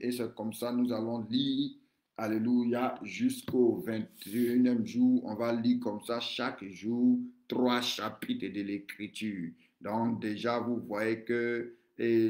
et c'est comme ça nous allons lire. Alléluia, jusqu'au 21e jour, on va lire comme ça chaque jour 3 chapitres de l'Écriture. Donc déjà, vous voyez que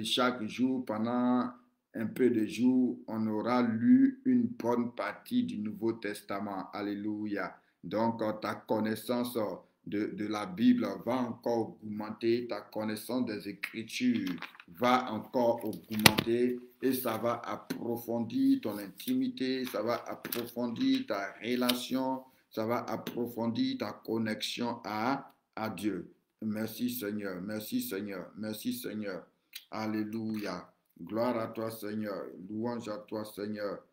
chaque jour, pendant un peu de jours, on aura lu une bonne partie du Nouveau Testament. Alléluia. Donc ta connaissance de la Bible va encore augmenter, ta connaissance des Écritures va encore augmenter et ça va approfondir ton intimité, ça va approfondir ta relation, ça va approfondir ta connexion à Dieu. Merci Seigneur, merci Seigneur, merci Seigneur. Alléluia. Gloire à toi Seigneur, louange à toi Seigneur.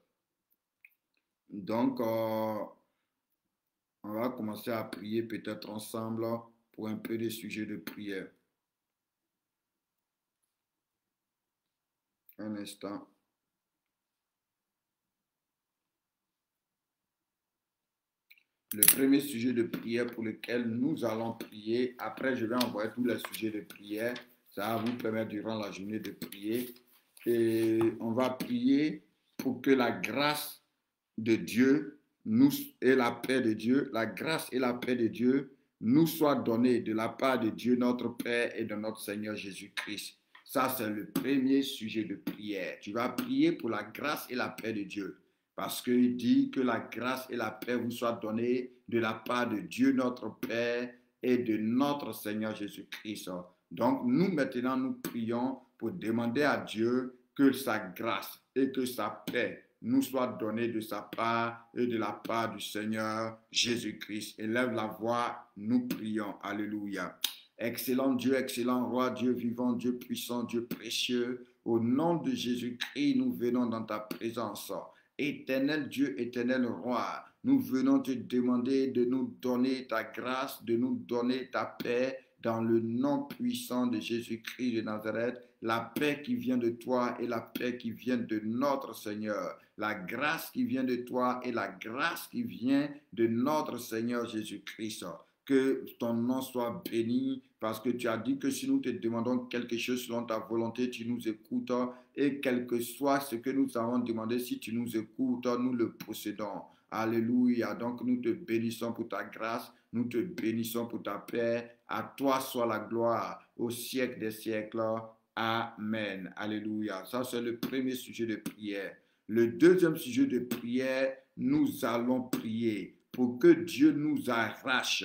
Donc, on va commencer à prier peut-être ensemble pour un peu de sujets de prière. Un instant. Le premier sujet de prière pour lequel nous allons prier, après je vais envoyer tous les sujets de prière, ça va vous permettre durant la journée de prier. Et on va prier pour que la grâce de Dieu et la paix de Dieu, la grâce et la paix de Dieu nous soient données de la part de Dieu notre Père et de notre Seigneur Jésus-Christ. Ça, c'est le premier sujet de prière. Tu vas prier pour la grâce et la paix de Dieu. Parce qu'il dit que la grâce et la paix vous soient données de la part de Dieu notre Père et de notre Seigneur Jésus-Christ. Donc nous maintenant, nous prions pour demander à Dieu que sa grâce et que sa paix nous soient données de sa part et de la part du Seigneur Jésus-Christ. Élève la voix, nous prions. Alléluia. Excellent Dieu, excellent roi, Dieu vivant, Dieu puissant, Dieu précieux. Au nom de Jésus-Christ, nous venons dans ta présence. Éternel Dieu, éternel roi, nous venons te demander de nous donner ta grâce, de nous donner ta paix dans le nom puissant de Jésus-Christ de Nazareth, la paix qui vient de toi et la paix qui vient de notre Seigneur, la grâce qui vient de toi et la grâce qui vient de notre Seigneur Jésus-Christ. Que ton nom soit béni parce que tu as dit que si nous te demandons quelque chose selon ta volonté, tu nous écoutes et quel que soit ce que nous avons demandé, si tu nous écoutes, nous le possédons. Alléluia. Donc nous te bénissons pour ta grâce, nous te bénissons pour ta paix. À toi soit la gloire au siècle des siècles. Amen. Alléluia. Ça, c'est le premier sujet de prière. Le deuxième sujet de prière, nous allons prier pour que Dieu nous arrache,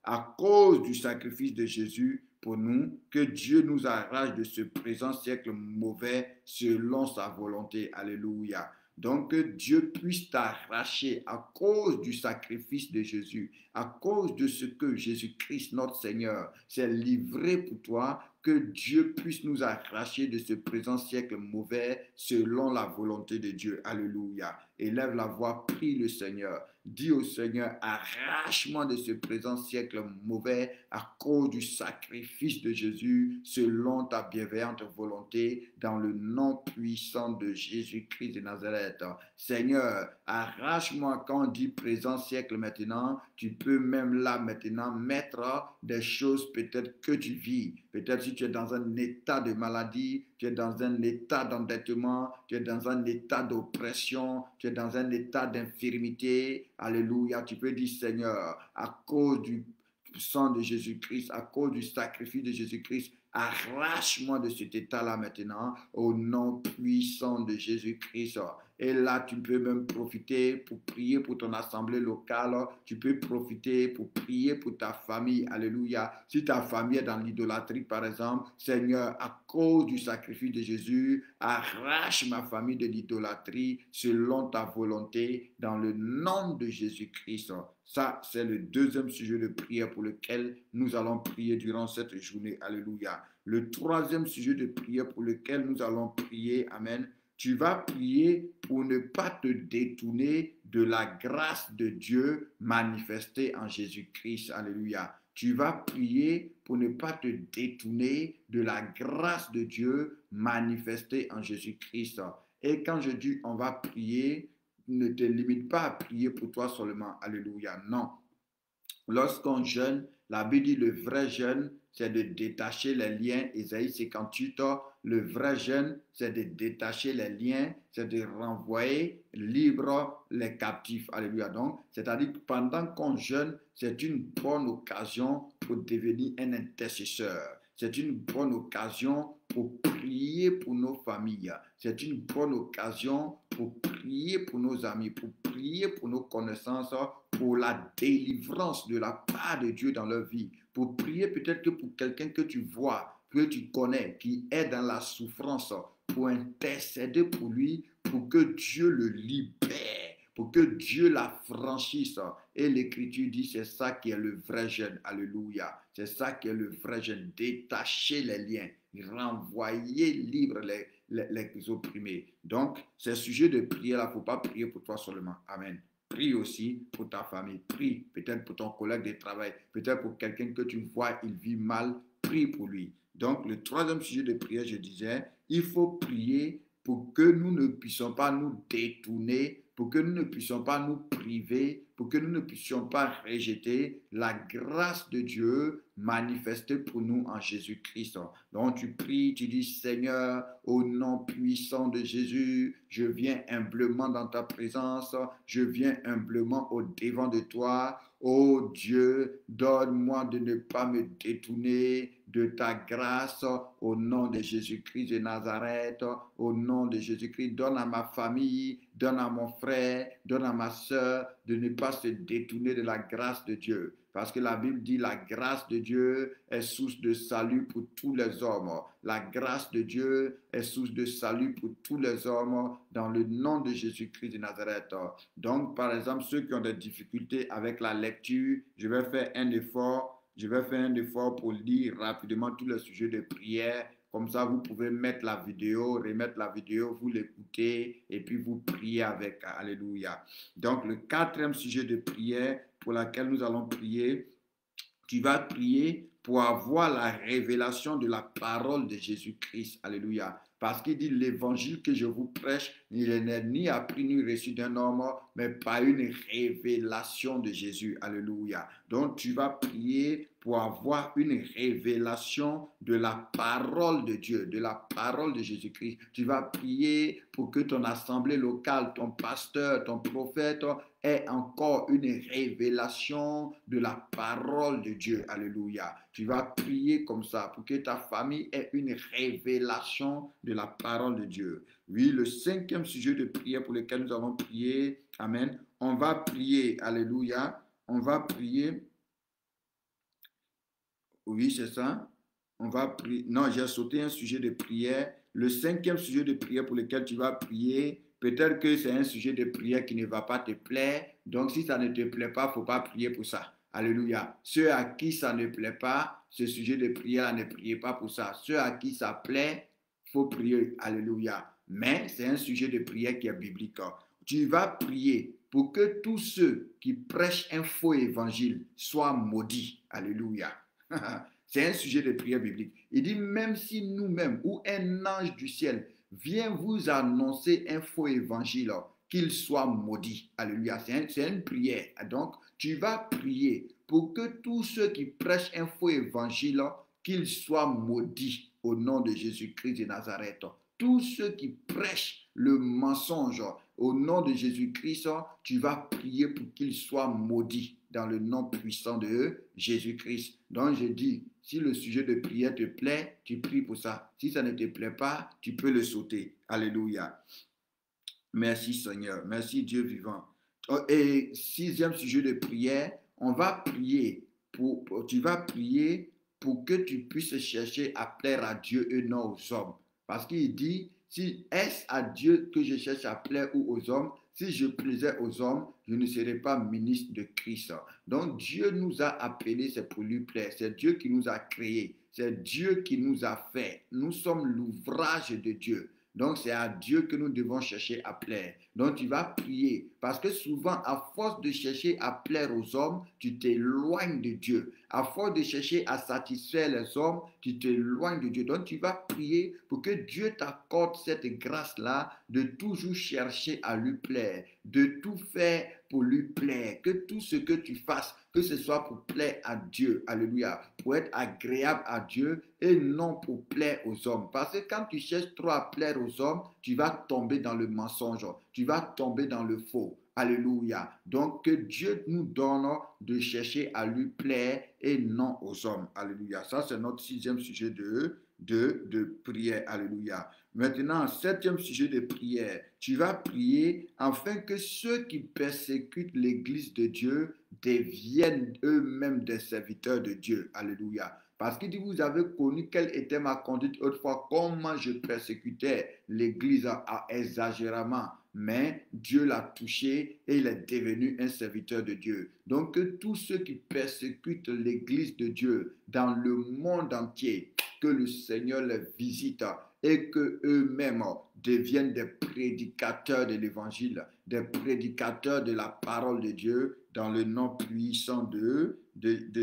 à cause du sacrifice de Jésus pour nous, que Dieu nous arrache de ce présent siècle mauvais selon sa volonté. Alléluia. Donc que Dieu puisse t'arracher à cause du sacrifice de Jésus, à cause de ce que Jésus-Christ, notre Seigneur, s'est livré pour toi, que Dieu puisse nous arracher de ce présent siècle mauvais selon la volonté de Dieu. Alléluia. Élève la voix, prie le Seigneur. Dis au Seigneur, arrache-moi de ce présent siècle mauvais à cause du sacrifice de Jésus, selon ta bienveillante volonté, dans le nom puissant de Jésus-Christ de Nazareth. Seigneur, arrache-moi quand on dit présent siècle maintenant, tu peux même là maintenant mettre des choses peut-être que tu vis. Peut-être si tu es dans un état de maladie, tu es dans un état d'endettement, tu es dans un état d'oppression, tu es dans un état d'infirmité. Alléluia. Tu peux dire, Seigneur, à cause du sang de Jésus-Christ, à cause du sacrifice de Jésus-Christ, arrache-moi de cet état-là maintenant, au nom puissant de Jésus-Christ. Et là, tu peux même profiter pour prier pour ton assemblée locale. Tu peux profiter pour prier pour ta famille. Alléluia. Si ta famille est dans l'idolâtrie, par exemple, Seigneur, à cause du sacrifice de Jésus, arrache ma famille de l'idolâtrie selon ta volonté, dans le nom de Jésus-Christ. Ça, c'est le deuxième sujet de prière pour lequel nous allons prier durant cette journée. Alléluia. Le troisième sujet de prière pour lequel nous allons prier, amen, tu vas prier pour ne pas te détourner de la grâce de Dieu manifestée en Jésus-Christ. Alléluia. Tu vas prier pour ne pas te détourner de la grâce de Dieu manifestée en Jésus-Christ. Et quand je dis on va prier, ne te limite pas à prier pour toi seulement. Alléluia. Non. Lorsqu'on jeûne, la Bible dit le vrai jeûne, c'est de détacher les liens. Ésaïe 58, le vrai jeûne, c'est de détacher les liens, c'est de renvoyer libre les captifs. Alléluia. Donc, c'est-à-dire que pendant qu'on jeûne, c'est une bonne occasion pour devenir un intercesseur. C'est une bonne occasion pour prier pour nos familles. C'est une bonne occasion pour prier pour nos amis, pour prier pour nos connaissances, pour la délivrance de la part de Dieu dans leur vie. Pour prier peut-être que pour quelqu'un que tu vois, que tu connais, qui est dans la souffrance, pour intercéder pour lui, pour que Dieu le libère, pour que Dieu l'affranchisse. Et l'Écriture dit, c'est ça qui est le vrai jeûne. Alléluia. C'est ça qui est le vrai jeûne. Détacher les liens, renvoyer libre les opprimés. Donc, ces sujets de prière là, il ne faut pas prier pour toi seulement. Amen. Prie aussi pour ta famille. Prie peut-être pour ton collègue de travail. Peut-être pour quelqu'un que tu vois, il vit mal. Prie pour lui. Donc, le troisième sujet de prière, je disais, il faut prier pour que nous ne puissions pas nous détourner, pour que nous ne puissions pas nous priver, pour que nous ne puissions pas rejeter la grâce de Dieu manifestée pour nous en Jésus-Christ. Donc tu pries, tu dis, Seigneur, au nom puissant de Jésus, je viens humblement dans ta présence, je viens humblement au devant de toi. Oh Dieu, donne-moi de ne pas me détourner de ta grâce au nom de Jésus-Christ de Nazareth, au nom de Jésus-Christ. Donne à ma famille, donne à mon frère, donne à ma soeur de ne pas se détourner de la grâce de Dieu. Parce que la Bible dit la grâce de Dieu est source de salut pour tous les hommes. La grâce de Dieu est source de salut pour tous les hommes dans le nom de Jésus-Christ de Nazareth. Donc, par exemple, ceux qui ont des difficultés avec la lecture, je vais faire un effort. Je vais faire un effort pour lire rapidement tous les sujets de prière. Comme ça, vous pouvez mettre la vidéo, remettre la vidéo, vous l'écoutez et puis vous priez avec. Alléluia. Donc, le quatrième sujet de prière pour laquelle nous allons prier, tu vas prier pour avoir la révélation de la parole de Jésus-Christ. Alléluia. Parce qu'il dit, l'évangile que je vous prêche, il n'est ni appris ni reçu d'un homme, mais par une révélation de Jésus. Alléluia. Donc, tu vas prier pour avoir une révélation de la parole de Dieu, de la parole de Jésus-Christ. Tu vas prier pour que ton assemblée locale, ton pasteur, ton prophète ait encore une révélation de la parole de Dieu. Alléluia. Tu vas prier comme ça pour que ta famille ait une révélation de la parole de Dieu. Oui, le cinquième sujet de prière pour lequel nous allons prier, amen, on va prier, alléluia, on va prier. Oui, c'est ça. On va prier. Non, j'ai sauté un sujet de prière. Le cinquième sujet de prière pour lequel tu vas prier, peut-être que c'est un sujet de prière qui ne va pas te plaire. Donc, si ça ne te plaît pas, il ne faut pas prier pour ça. Alléluia. Ceux à qui ça ne plaît pas, ce sujet de prière, ne priez pas pour ça. Ceux à qui ça plaît, il faut prier. Alléluia. Mais c'est un sujet de prière qui est biblique. Tu vas prier pour que tous ceux qui prêchent un faux évangile soient maudits. Alléluia. C'est un sujet de prière biblique. Il dit, même si nous-mêmes ou un ange du ciel vient vous annoncer un faux évangile, qu'il soit maudit. Alléluia. C'est une prière. Donc, tu vas prier pour que tous ceux qui prêchent un faux évangile, qu'ils soient maudits au nom de Jésus-Christ de Nazareth. Tous ceux qui prêchent le mensonge au nom de Jésus-Christ, tu vas prier pour qu'ils soient maudits dans le nom puissant de Jésus-Christ. Donc je dis, si le sujet de prière te plaît, tu pries pour ça. Si ça ne te plaît pas, tu peux le sauter. Alléluia. Merci Seigneur. Merci Dieu vivant. Et sixième sujet de prière, on va prier tu vas prier pour que tu puisses chercher à plaire à Dieu et non aux hommes. Parce qu'il dit, si est-ce à Dieu que je cherche à plaire ou aux hommes? Si je plaisais aux hommes, je ne serais pas ministre de Christ. Donc Dieu nous a appelés, c'est pour lui plaire. C'est Dieu qui nous a créés. C'est Dieu qui nous a fait. Nous sommes l'ouvrage de Dieu. Donc, c'est à Dieu que nous devons chercher à plaire. Donc, tu vas prier. Parce que souvent, à force de chercher à plaire aux hommes, tu t'éloignes de Dieu. À force de chercher à satisfaire les hommes, tu t'éloignes de Dieu. Donc, tu vas prier pour que Dieu t'accorde cette grâce-là de toujours chercher à lui plaire, de tout faire pour lui plaire. Que tout ce que tu fasses, que ce soit pour plaire à Dieu, alléluia, pour être agréable à Dieu et non pour plaire aux hommes. Parce que quand tu cherches trop à plaire aux hommes, tu vas tomber dans le mensonge, tu vas tomber dans le faux. Alléluia. Donc que Dieu nous donne de chercher à lui plaire et non aux hommes. Alléluia. Ça, c'est notre sixième sujet de prière. Alléluia. Maintenant, septième sujet de prière. Tu vas prier afin que ceux qui persécutent l'église de Dieu deviennent eux-mêmes des serviteurs de Dieu. Alléluia. Parce qu'il dit, vous avez connu quelle était ma conduite autrefois, comment je persécutais l'église exagérément. Mais Dieu l'a touché et il est devenu un serviteur de Dieu. Donc que tous ceux qui persécutent l'église de Dieu dans le monde entier, que le Seigneur les visite et que eux-mêmes deviennent des prédicateurs de l'évangile, des prédicateurs de la parole de Dieu dans le nom puissant de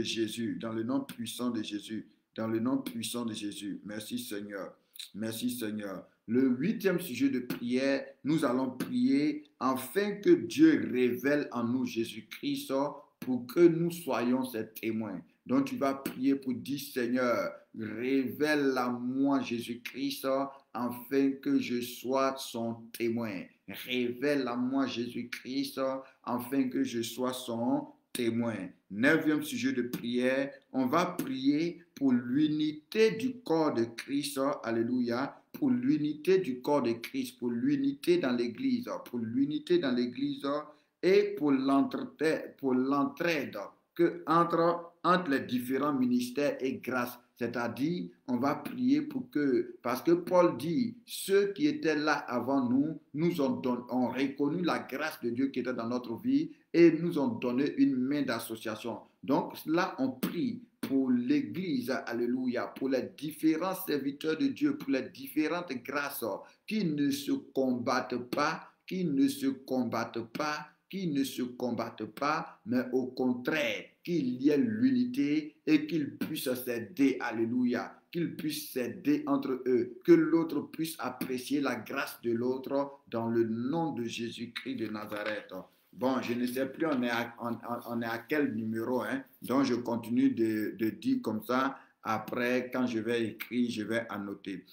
Jésus, dans le nom puissant de Jésus, dans le nom puissant de Jésus. Merci Seigneur. Merci Seigneur. Le huitième sujet de prière, nous allons prier afin que Dieu révèle en nous Jésus-Christ pour que nous soyons ses témoins. Donc tu vas prier pour dire, Seigneur, révèle à moi Jésus-Christ afin que je sois son témoin. Révèle à moi Jésus-Christ afin que je sois son témoin. Neuvième sujet de prière, on va prier pour l'unité du corps de Christ. Alléluia. Pour l'unité du corps de Christ, pour l'unité dans l'Église, pour l'unité dans l'Église et pour l'entraide que entre les différents ministères et grâces. C'est-à-dire, on va prier pour que, parce que Paul dit, ceux qui étaient là avant nous ont reconnu la grâce de Dieu qui était dans notre vie et nous ont donné une main d'association. Donc là, on prie pour l'Église, alléluia, pour les différents serviteurs de Dieu, pour les différentes grâces qui ne se combattent pas, qui ne se combattent pas, mais au contraire, qu'il y ait l'unité et qu'ils puissent s'aider, alléluia, qu'ils puissent s'aider entre eux, que l'autre puisse apprécier la grâce de l'autre dans le nom de Jésus-Christ de Nazareth. Bon, je ne sais plus on est à quel numéro, hein? Donc je continue de dire comme ça. Après, quand je vais écrire, je vais annoter.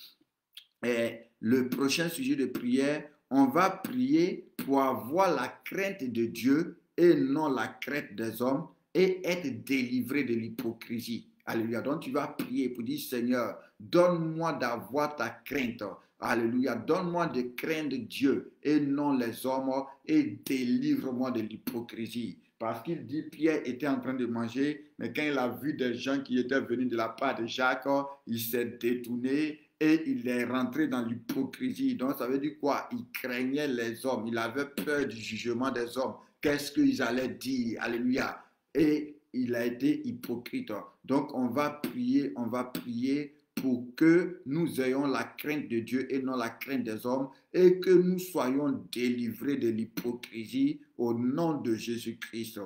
Et le prochain sujet de prière, on va prier pour avoir la crainte de Dieu et non la crainte des hommes et être délivré de l'hypocrisie. Alléluia. Donc tu vas prier pour dire, Seigneur, donne-moi d'avoir ta crainte. Alléluia. Donne-moi de craindre Dieu et non les hommes et délivre-moi de l'hypocrisie. Parce qu'il dit, Pierre était en train de manger, mais quand il a vu des gens qui étaient venus de la part de Jacques, il s'est détourné et il est rentré dans l'hypocrisie. Donc ça veut dire quoi? Il craignait les hommes, il avait peur du jugement des hommes. Qu'est-ce qu'ils allaient dire? Alléluia. Et il a été hypocrite. Donc on va prier pour que nous ayons la crainte de Dieu et non la crainte des hommes et que nous soyons délivrés de l'hypocrisie au nom de Jésus-Christ.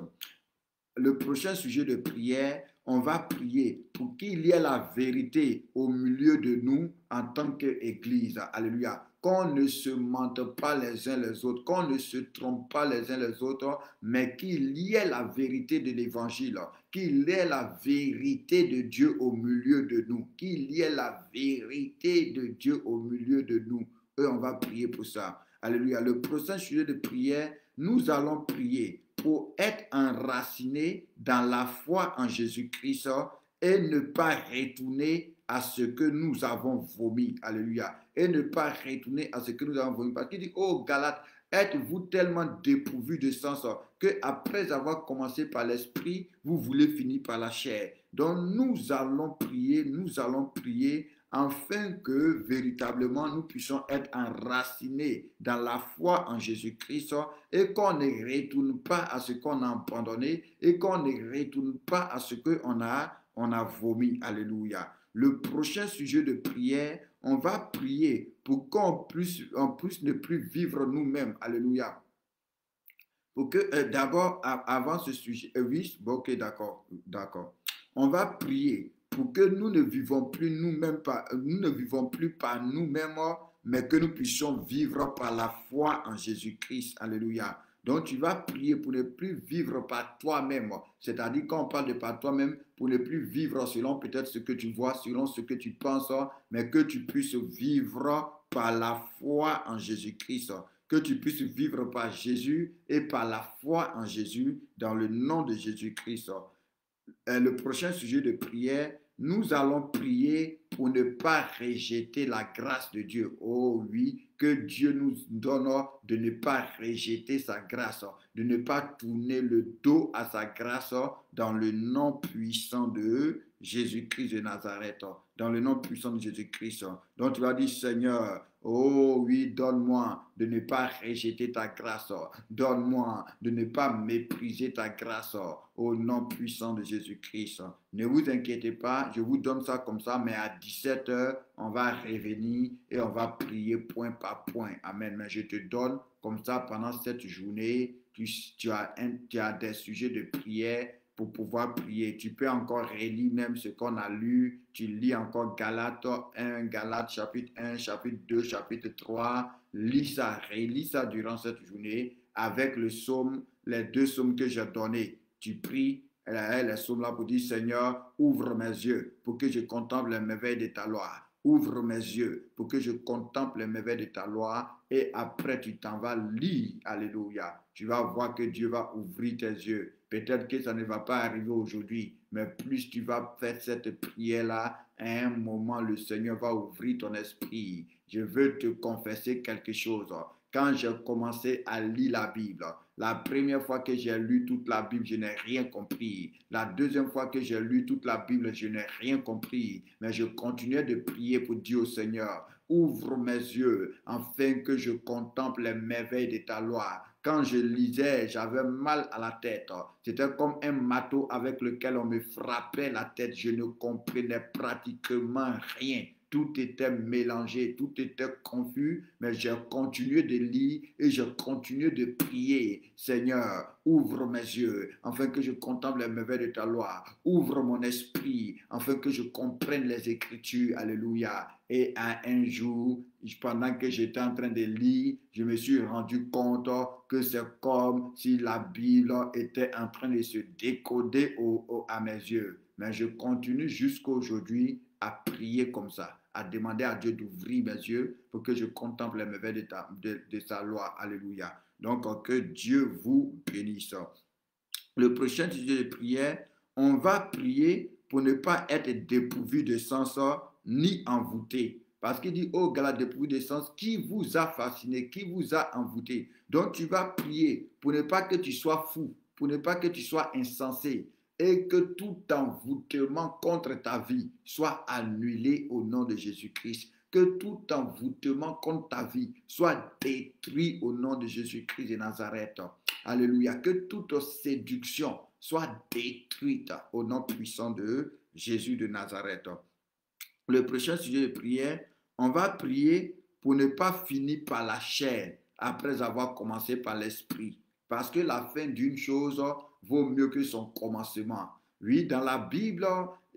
Le prochain sujet de prière, on va prier pour qu'il y ait la vérité au milieu de nous en tant qu'Église. Alléluia. Qu'on ne se mente pas les uns les autres, qu'on ne se trompe pas les uns les autres, mais qu'il y ait la vérité de l'Évangile, qu'il y ait la vérité de Dieu au milieu de nous, qu'il y ait la vérité de Dieu au milieu de nous. Et on va prier pour ça. Alléluia. Le prochain sujet de prière, nous allons prier pour être enraciné dans la foi en Jésus-Christ et ne pas retourner à ce que nous avons vomi. Alléluia. Et ne pas retourner à ce que nous avons vomi. Parce qu'il dit, oh Galates, êtes-vous tellement dépourvus de sens que après avoir commencé par l'esprit, vous voulez finir par la chair. Donc nous allons prier afin que véritablement nous puissions être enracinés dans la foi en Jésus-Christ et qu'on ne retourne pas à ce qu'on a abandonné et qu'on ne retourne pas à ce qu'on a vomi. Alléluia. Le prochain sujet de prière, on va prier pour qu'on puisse ne plus vivre nous-mêmes. Alléluia. Pour que d'abord, avant ce sujet, oui, bon, ok, d'accord. On va prier pour que nous ne vivons plus nous-mêmes, nous ne vivons plus par nous-mêmes, mais que nous puissions vivre par la foi en Jésus-Christ. Alléluia. Donc tu vas prier pour ne plus vivre par toi-même. C'est-à-dire quand on parle de par toi-même, pour ne plus vivre selon peut-être ce que tu vois, selon ce que tu penses, mais que tu puisses vivre par la foi en Jésus-Christ. Que tu puisses vivre par Jésus et par la foi en Jésus dans le nom de Jésus-Christ. Le prochain sujet de prière, nous allons prier pour ne pas rejeter la grâce de Dieu. Oh oui, que Dieu nous donne de ne pas rejeter sa grâce, de ne pas tourner le dos à sa grâce dans le nom puissant de Jésus-Christ de Nazareth. Dans le nom puissant de Jésus-Christ. Donc tu vas dire, Seigneur, oh oui, donne-moi de ne pas rejeter ta grâce. Donne-moi de ne pas mépriser ta grâce au nom puissant de Jésus-Christ. Ne vous inquiétez pas, je vous donne ça comme ça, mais à 17 heures, on va revenir et on va prier point par point. Amen. Mais je te donne comme ça pendant cette journée, tu as des sujets de prière pour pouvoir prier. Tu peux encore relire même ce qu'on a lu. Tu lis encore Galates 1, Galates chapitre 1, chapitre 2, chapitre 3. Lis ça, relis ça durant cette journée avec le psaume, les deux psaumes que j'ai donnés. Tu pries les psaumes là pour dire, Seigneur, ouvre mes yeux pour que je contemple les merveilles de ta loi. Ouvre mes yeux pour que je contemple les merveilles de ta loi. Et après, tu t'en vas lire. Alléluia. Tu vas voir que Dieu va ouvrir tes yeux. Peut-être que ça ne va pas arriver aujourd'hui, mais plus tu vas faire cette prière-là, à un moment, le Seigneur va ouvrir ton esprit. Je veux te confesser quelque chose. Quand j'ai commencé à lire la Bible, la première fois que j'ai lu toute la Bible, je n'ai rien compris. La deuxième fois que j'ai lu toute la Bible, je n'ai rien compris. Mais je continuais de prier pour dire au Seigneur, ouvre mes yeux afin que je contemple les merveilles de ta loi. Quand je lisais, j'avais mal à la tête. C'était comme un marteau avec lequel on me frappait la tête. Je ne comprenais pratiquement rien. Tout était mélangé, tout était confus, mais j'ai continué de lire et j'ai continué de prier. Seigneur, ouvre mes yeux afin que je contemple les merveilles de ta loi. Ouvre mon esprit afin que je comprenne les Écritures. Alléluia. Et un jour, pendant que j'étais en train de lire, je me suis rendu compte que c'est comme si la Bible était en train de se décoder à mes yeux. Mais je continue jusqu'à aujourd'hui à prier comme ça, à demander à Dieu d'ouvrir mes yeux pour que je contemple les merveilles de sa loi. Alléluia. Donc, que Dieu vous bénisse. Le prochain sujet de prière, on va prier pour ne pas être dépourvu de sens ni envoûté. Parce qu'il dit, oh Galates, dépourvu de sens, qui vous a fasciné, qui vous a envoûté. Donc tu vas prier pour ne pas que tu sois fou, pour ne pas que tu sois insensé, et que tout envoûtement contre ta vie soit annulé au nom de Jésus-Christ. Que tout envoûtement contre ta vie soit détruit au nom de Jésus-Christ de Nazareth. Alléluia. Que toute séduction soit détruite au nom puissant de Jésus de Nazareth. le prochain sujet de prière, on va prier pour ne pas finir par la chair après avoir commencé par l'esprit. Parce que la fin d'une chose vaut mieux que son commencement. Oui, dans la Bible,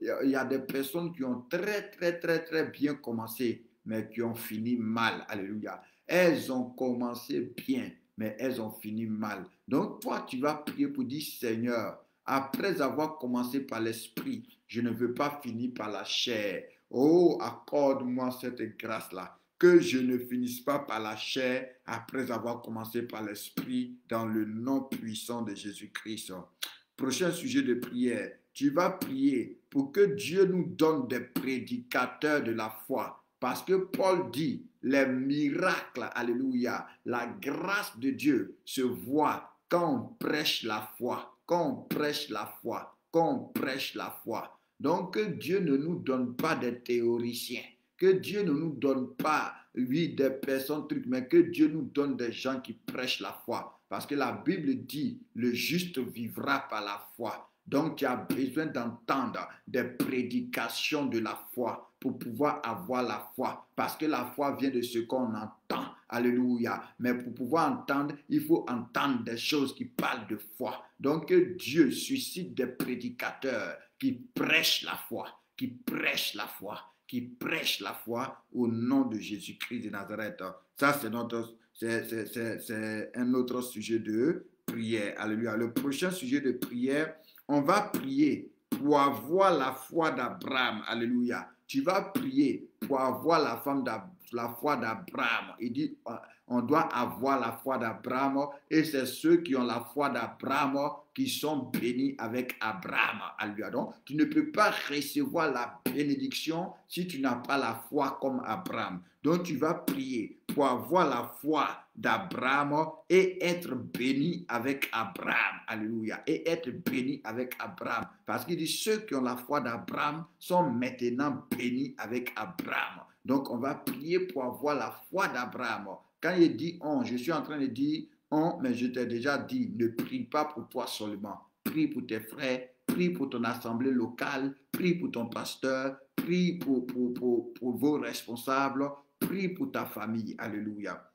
il y a des personnes qui ont très bien commencé, mais qui ont fini mal. Alléluia. Elles ont commencé bien, mais elles ont fini mal. Donc toi, tu vas prier pour dire, Seigneur, après avoir commencé par l'esprit, je ne veux pas finir par la chair. Oh, accorde-moi cette grâce-là, que je ne finisse pas par la chair après avoir commencé par l'esprit dans le nom puissant de Jésus-Christ. Prochain sujet de prière, tu vas prier pour que Dieu nous donne des prédicateurs de la foi. Parce que Paul dit, les miracles, alléluia, la grâce de Dieu se voit quand on prêche la foi, quand on prêche la foi, quand on prêche la foi. Donc que Dieu ne nous donne pas des théoriciens, que Dieu ne nous donne pas, oui, des personnes trucs, mais que Dieu nous donne des gens qui prêchent la foi. Parce que la Bible dit, le juste vivra par la foi. Donc, tu as besoin d'entendre des prédications de la foi pour pouvoir avoir la foi. Parce que la foi vient de ce qu'on entend. Alléluia. Mais pour pouvoir entendre, il faut entendre des choses qui parlent de foi. Donc, que Dieu suscite des prédicateurs qui prêchent la foi, qui prêchent la foi, qui prêchent la foi au nom de Jésus-Christ de Nazareth. Ça, c'est un autre sujet de prière. Alléluia. Le prochain sujet de prière, on va prier pour avoir la foi d'Abraham. Alléluia. Tu vas prier pour avoir la foi d'Abraham. Il dit, on doit avoir la foi d'Abraham et c'est ceux qui ont la foi d'Abraham qui sont bénis avec Abraham. Alléluia. Donc, tu ne peux pas recevoir la bénédiction si tu n'as pas la foi comme Abraham. Donc, tu vas prier pour avoir la foi d'Abraham et être béni avec Abraham. Alléluia. Et être béni avec Abraham. Parce qu'il dit, ceux qui ont la foi d'Abraham sont maintenant bénis avec Abraham. Donc, on va prier pour avoir la foi d'Abraham. Quand il dit on, je suis en train de dire on, mais je t'ai déjà dit, ne prie pas pour toi seulement. Prie pour tes frères, prie pour ton assemblée locale, prie pour ton pasteur, prie pour vos responsables, prie pour ta famille. Alléluia.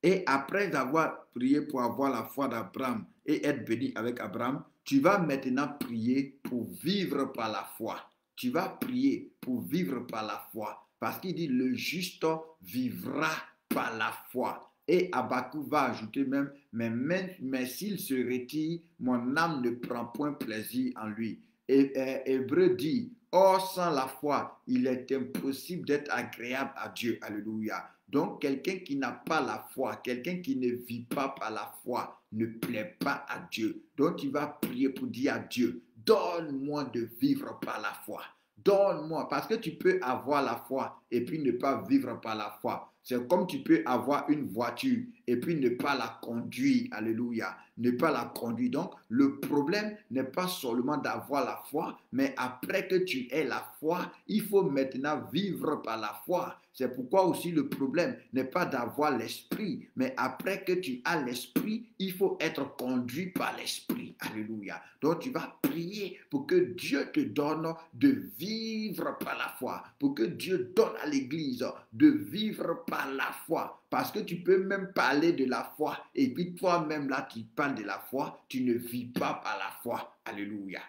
Et après avoir prié pour avoir la foi d'Abraham et être béni avec Abraham, tu vas maintenant prier pour vivre par la foi. Tu vas prier pour vivre par la foi. Parce qu'il dit, le juste vivra par la foi. Et Habakkuk va ajouter même, mais s'il se retire, mon âme ne prend point plaisir en lui. Et Hébreu dit, or sans la foi, il est impossible d'être agréable à Dieu. Alléluia. Donc, quelqu'un qui n'a pas la foi, quelqu'un qui ne vit pas par la foi, ne plaît pas à Dieu. Donc, il va prier pour dire à Dieu, donne-moi de vivre par la foi. Donne-moi, parce que tu peux avoir la foi et puis ne pas vivre par la foi. C'est comme tu peux avoir une voiture et puis ne pas la conduire. Alléluia. Ne pas la conduire. Donc, le problème n'est pas seulement d'avoir la foi, mais après que tu aies la foi, il faut maintenant vivre par la foi. C'est pourquoi aussi le problème n'est pas d'avoir l'esprit, mais après que tu as l'esprit, il faut être conduit par l'esprit. Alléluia. Donc tu vas prier pour que Dieu te donne de vivre par la foi, pour que Dieu donne à l'Église de vivre par la foi. Parce que tu peux même parler de la foi et puis toi-même là tu parles de la foi, tu ne vis pas par la foi. Alléluia.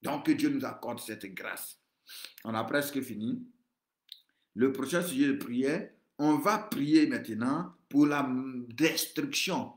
Donc que Dieu nous accorde cette grâce. On a presque fini. Le prochain sujet de prière, on va prier maintenant pour la destruction,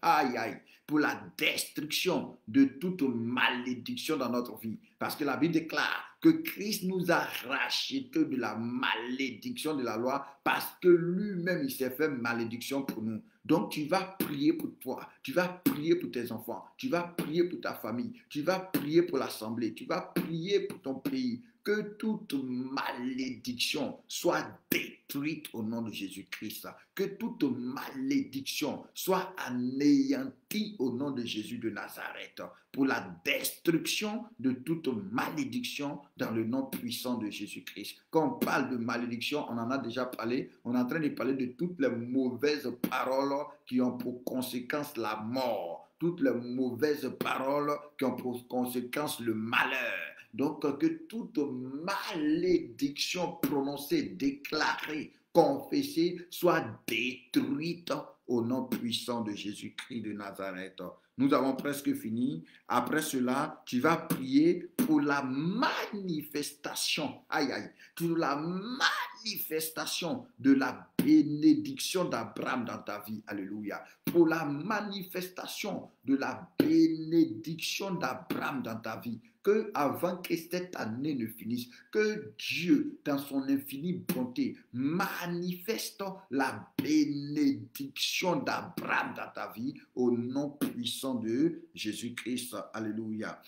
aïe, pour la destruction de toute malédiction dans notre vie. Parce que la Bible déclare que Christ nous a racheté de la malédiction de la loi parce que lui-même, il s'est fait malédiction pour nous. Donc, tu vas prier pour toi, tu vas prier pour tes enfants, tu vas prier pour ta famille, tu vas prier pour l'assemblée, tu vas prier pour ton pays. Que toute malédiction soit détruite au nom de Jésus-Christ. Que toute malédiction soit anéantie au nom de Jésus de Nazareth. Pour la destruction de toute malédiction dans le nom puissant de Jésus-Christ. Quand on parle de malédiction, on en a déjà parlé. On est en train de parler de toutes les mauvaises paroles qui ont pour conséquence la mort. Toutes les mauvaises paroles qui ont pour conséquence le malheur. Donc, que toute malédiction prononcée, déclarée, confessée, soit détruite au nom puissant de Jésus-Christ de Nazareth. Nous avons presque fini. Après cela, tu vas prier pour la manifestation, aïe aïe, pour la manifestation de la bénédiction d'Abraham dans ta vie. Alléluia. Pour la manifestation de la bénédiction d'Abraham dans ta vie. Que avant que cette année ne finisse, que Dieu, dans son infinie bonté, manifeste la bénédiction d'Abraham dans ta vie au nom puissant de Jésus-Christ. Alléluia.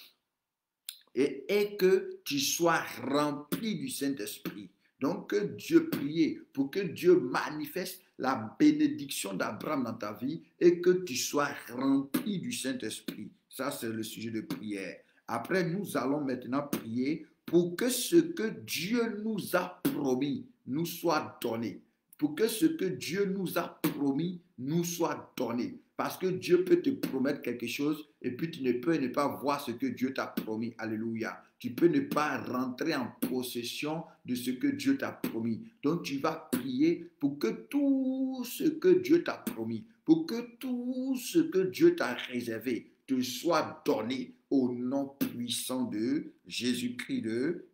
Et que tu sois rempli du Saint-Esprit. Donc, que Dieu prie pour que Dieu manifeste la bénédiction d'Abraham dans ta vie et que tu sois rempli du Saint-Esprit. Ça, c'est le sujet de prière. Après, nous allons maintenant prier pour que ce que Dieu nous a promis nous soit donné. Pour que ce que Dieu nous a promis nous soit donné. Parce que Dieu peut te promettre quelque chose et puis tu ne peux ne pas voir ce que Dieu t'a promis. Alléluia. Tu peux ne pas rentrer en possession de ce que Dieu t'a promis. Donc tu vas prier pour que tout ce que Dieu t'a promis, pour que tout ce que Dieu t'a réservé te soit donné au nom puissant de Jésus-Christ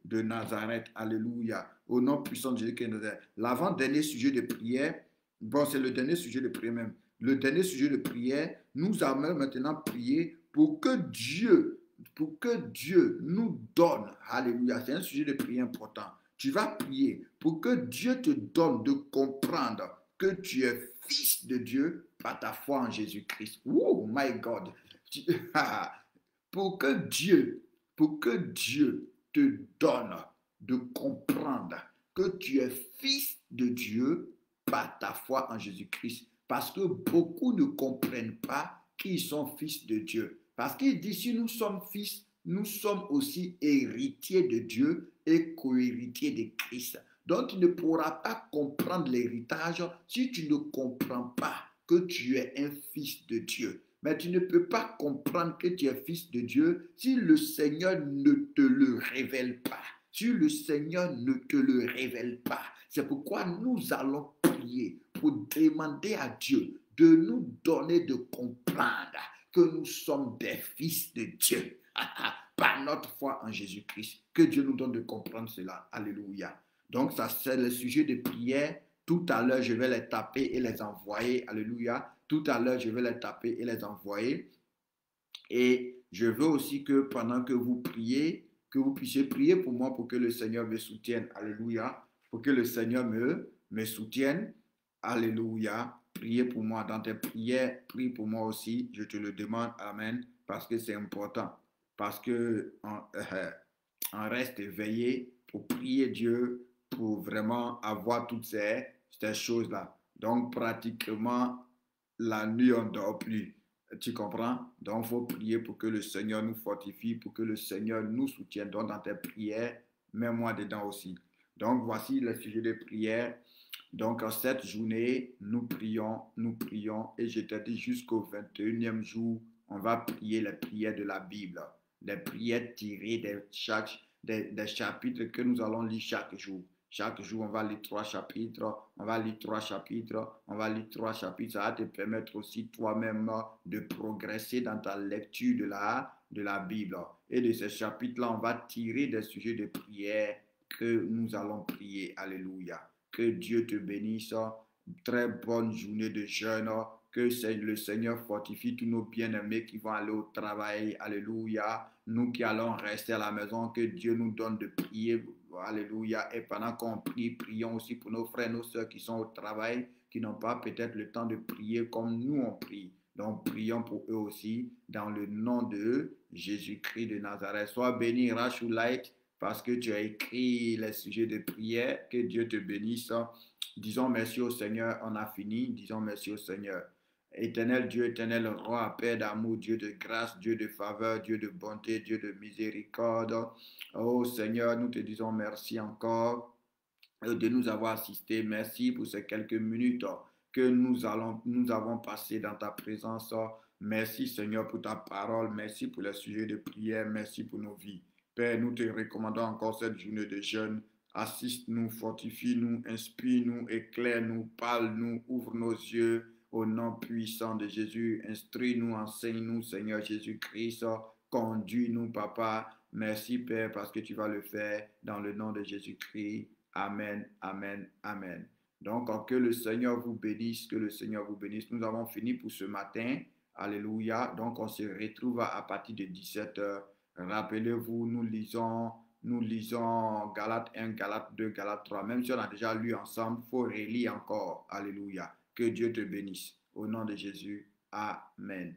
de Nazareth. Alléluia. Au nom puissant de Jésus-Christ de Nazareth. L'avant-dernier sujet de prière, bon, c'est le dernier sujet de prière même. Le dernier sujet de prière, nous allons maintenant prier pour que Dieu nous donne, alléluia, c'est un sujet de prière important. Tu vas prier pour que Dieu te donne de comprendre que tu es fils de Dieu par ta foi en Jésus-Christ. Oh my God. Pour que Dieu te donne de comprendre que tu es fils de Dieu par ta foi en Jésus-Christ. Parce que beaucoup ne comprennent pas qu'ils sont fils de Dieu. Parce qu'il dit, si nous sommes fils, nous sommes aussi héritiers de Dieu et co-héritiers de Christ. Donc, tu ne pourras pas comprendre l'héritage si tu ne comprends pas que tu es un fils de Dieu. Mais tu ne peux pas comprendre que tu es fils de Dieu si le Seigneur ne te le révèle pas. Si le Seigneur ne te le révèle pas. C'est pourquoi nous allons prier pour demander à Dieu de nous donner de comprendre que nous sommes des fils de Dieu par notre foi en Jésus-Christ. Que Dieu nous donne de comprendre cela. Alléluia. Donc, ça, c'est le sujet de prière. Tout à l'heure, je vais les taper et les envoyer. Alléluia. Tout à l'heure, je vais les taper et les envoyer. Et je veux aussi que pendant que vous priez, que vous puissiez prier pour moi pour que le Seigneur me soutienne. Alléluia. Pour que le Seigneur me soutienne. Alléluia. Priez pour moi. Dans tes prières, prie pour moi aussi. Je te le demande. Amen. Parce que c'est important. Parce que on reste éveillé pour prier Dieu, pour vraiment avoir toutes ces choses-là. Donc, pratiquement, la nuit, on ne dort plus. Tu comprends? Donc, il faut prier pour que le Seigneur nous fortifie, pour que le Seigneur nous soutienne. Donc, dans tes prières, mets-moi dedans aussi. Donc, voici le sujet de prière. Donc, en cette journée, nous prions, et je te dis jusqu'au 21e jour, on va prier les prières de la Bible, les prières tirées des chapitres que nous allons lire chaque jour. Chaque jour, on va lire 3 chapitres, on va lire 3 chapitres, on va lire 3 chapitres. Ça va te permettre aussi toi-même de progresser dans ta lecture de la Bible. Et de ces chapitres-là, on va tirer des sujets de prière que nous allons prier. Alléluia. Que Dieu te bénisse. Très bonne journée de jeûne. Que le Seigneur fortifie tous nos bien-aimés qui vont aller au travail. Alléluia. Nous qui allons rester à la maison, que Dieu nous donne de prier. Alléluia. Et pendant qu'on prie, prions aussi pour nos frères et nos sœurs qui sont au travail, qui n'ont pas peut-être le temps de prier comme nous on prie. Donc, prions pour eux aussi dans le nom de Jésus-Christ de Nazareth. Sois béni, Rachulite, parce que tu as écrit les sujets de prière. Que Dieu te bénisse. Disons merci au Seigneur. On a fini. Disons merci au Seigneur. Éternel Dieu, éternel roi, Père d'amour, Dieu de grâce, Dieu de faveur, Dieu de bonté, Dieu de miséricorde. Oh Seigneur, nous te disons merci encore de nous avoir assistés. Merci pour ces quelques minutes que nous avons passées dans ta présence. Merci Seigneur pour ta parole. Merci pour les sujets de prière. Merci pour nos vies. Père, nous te recommandons encore cette journée de jeûne. Assiste-nous, fortifie-nous, inspire-nous, éclaire-nous, parle-nous, ouvre nos yeux au nom puissant de Jésus. Instruis-nous, enseigne-nous, Seigneur Jésus-Christ. Conduis-nous, Papa. Merci, Père, parce que tu vas le faire dans le nom de Jésus-Christ. Amen, amen, amen. Donc, que le Seigneur vous bénisse, que le Seigneur vous bénisse. Nous avons fini pour ce matin. Alléluia. Donc, on se retrouve à partir de 17 heures. Rappelez-vous, nous lisons Galates 1, Galates 2, Galates 3. Même si on a déjà lu ensemble, il faut relire encore. Alléluia. Que Dieu te bénisse. Au nom de Jésus. Amen.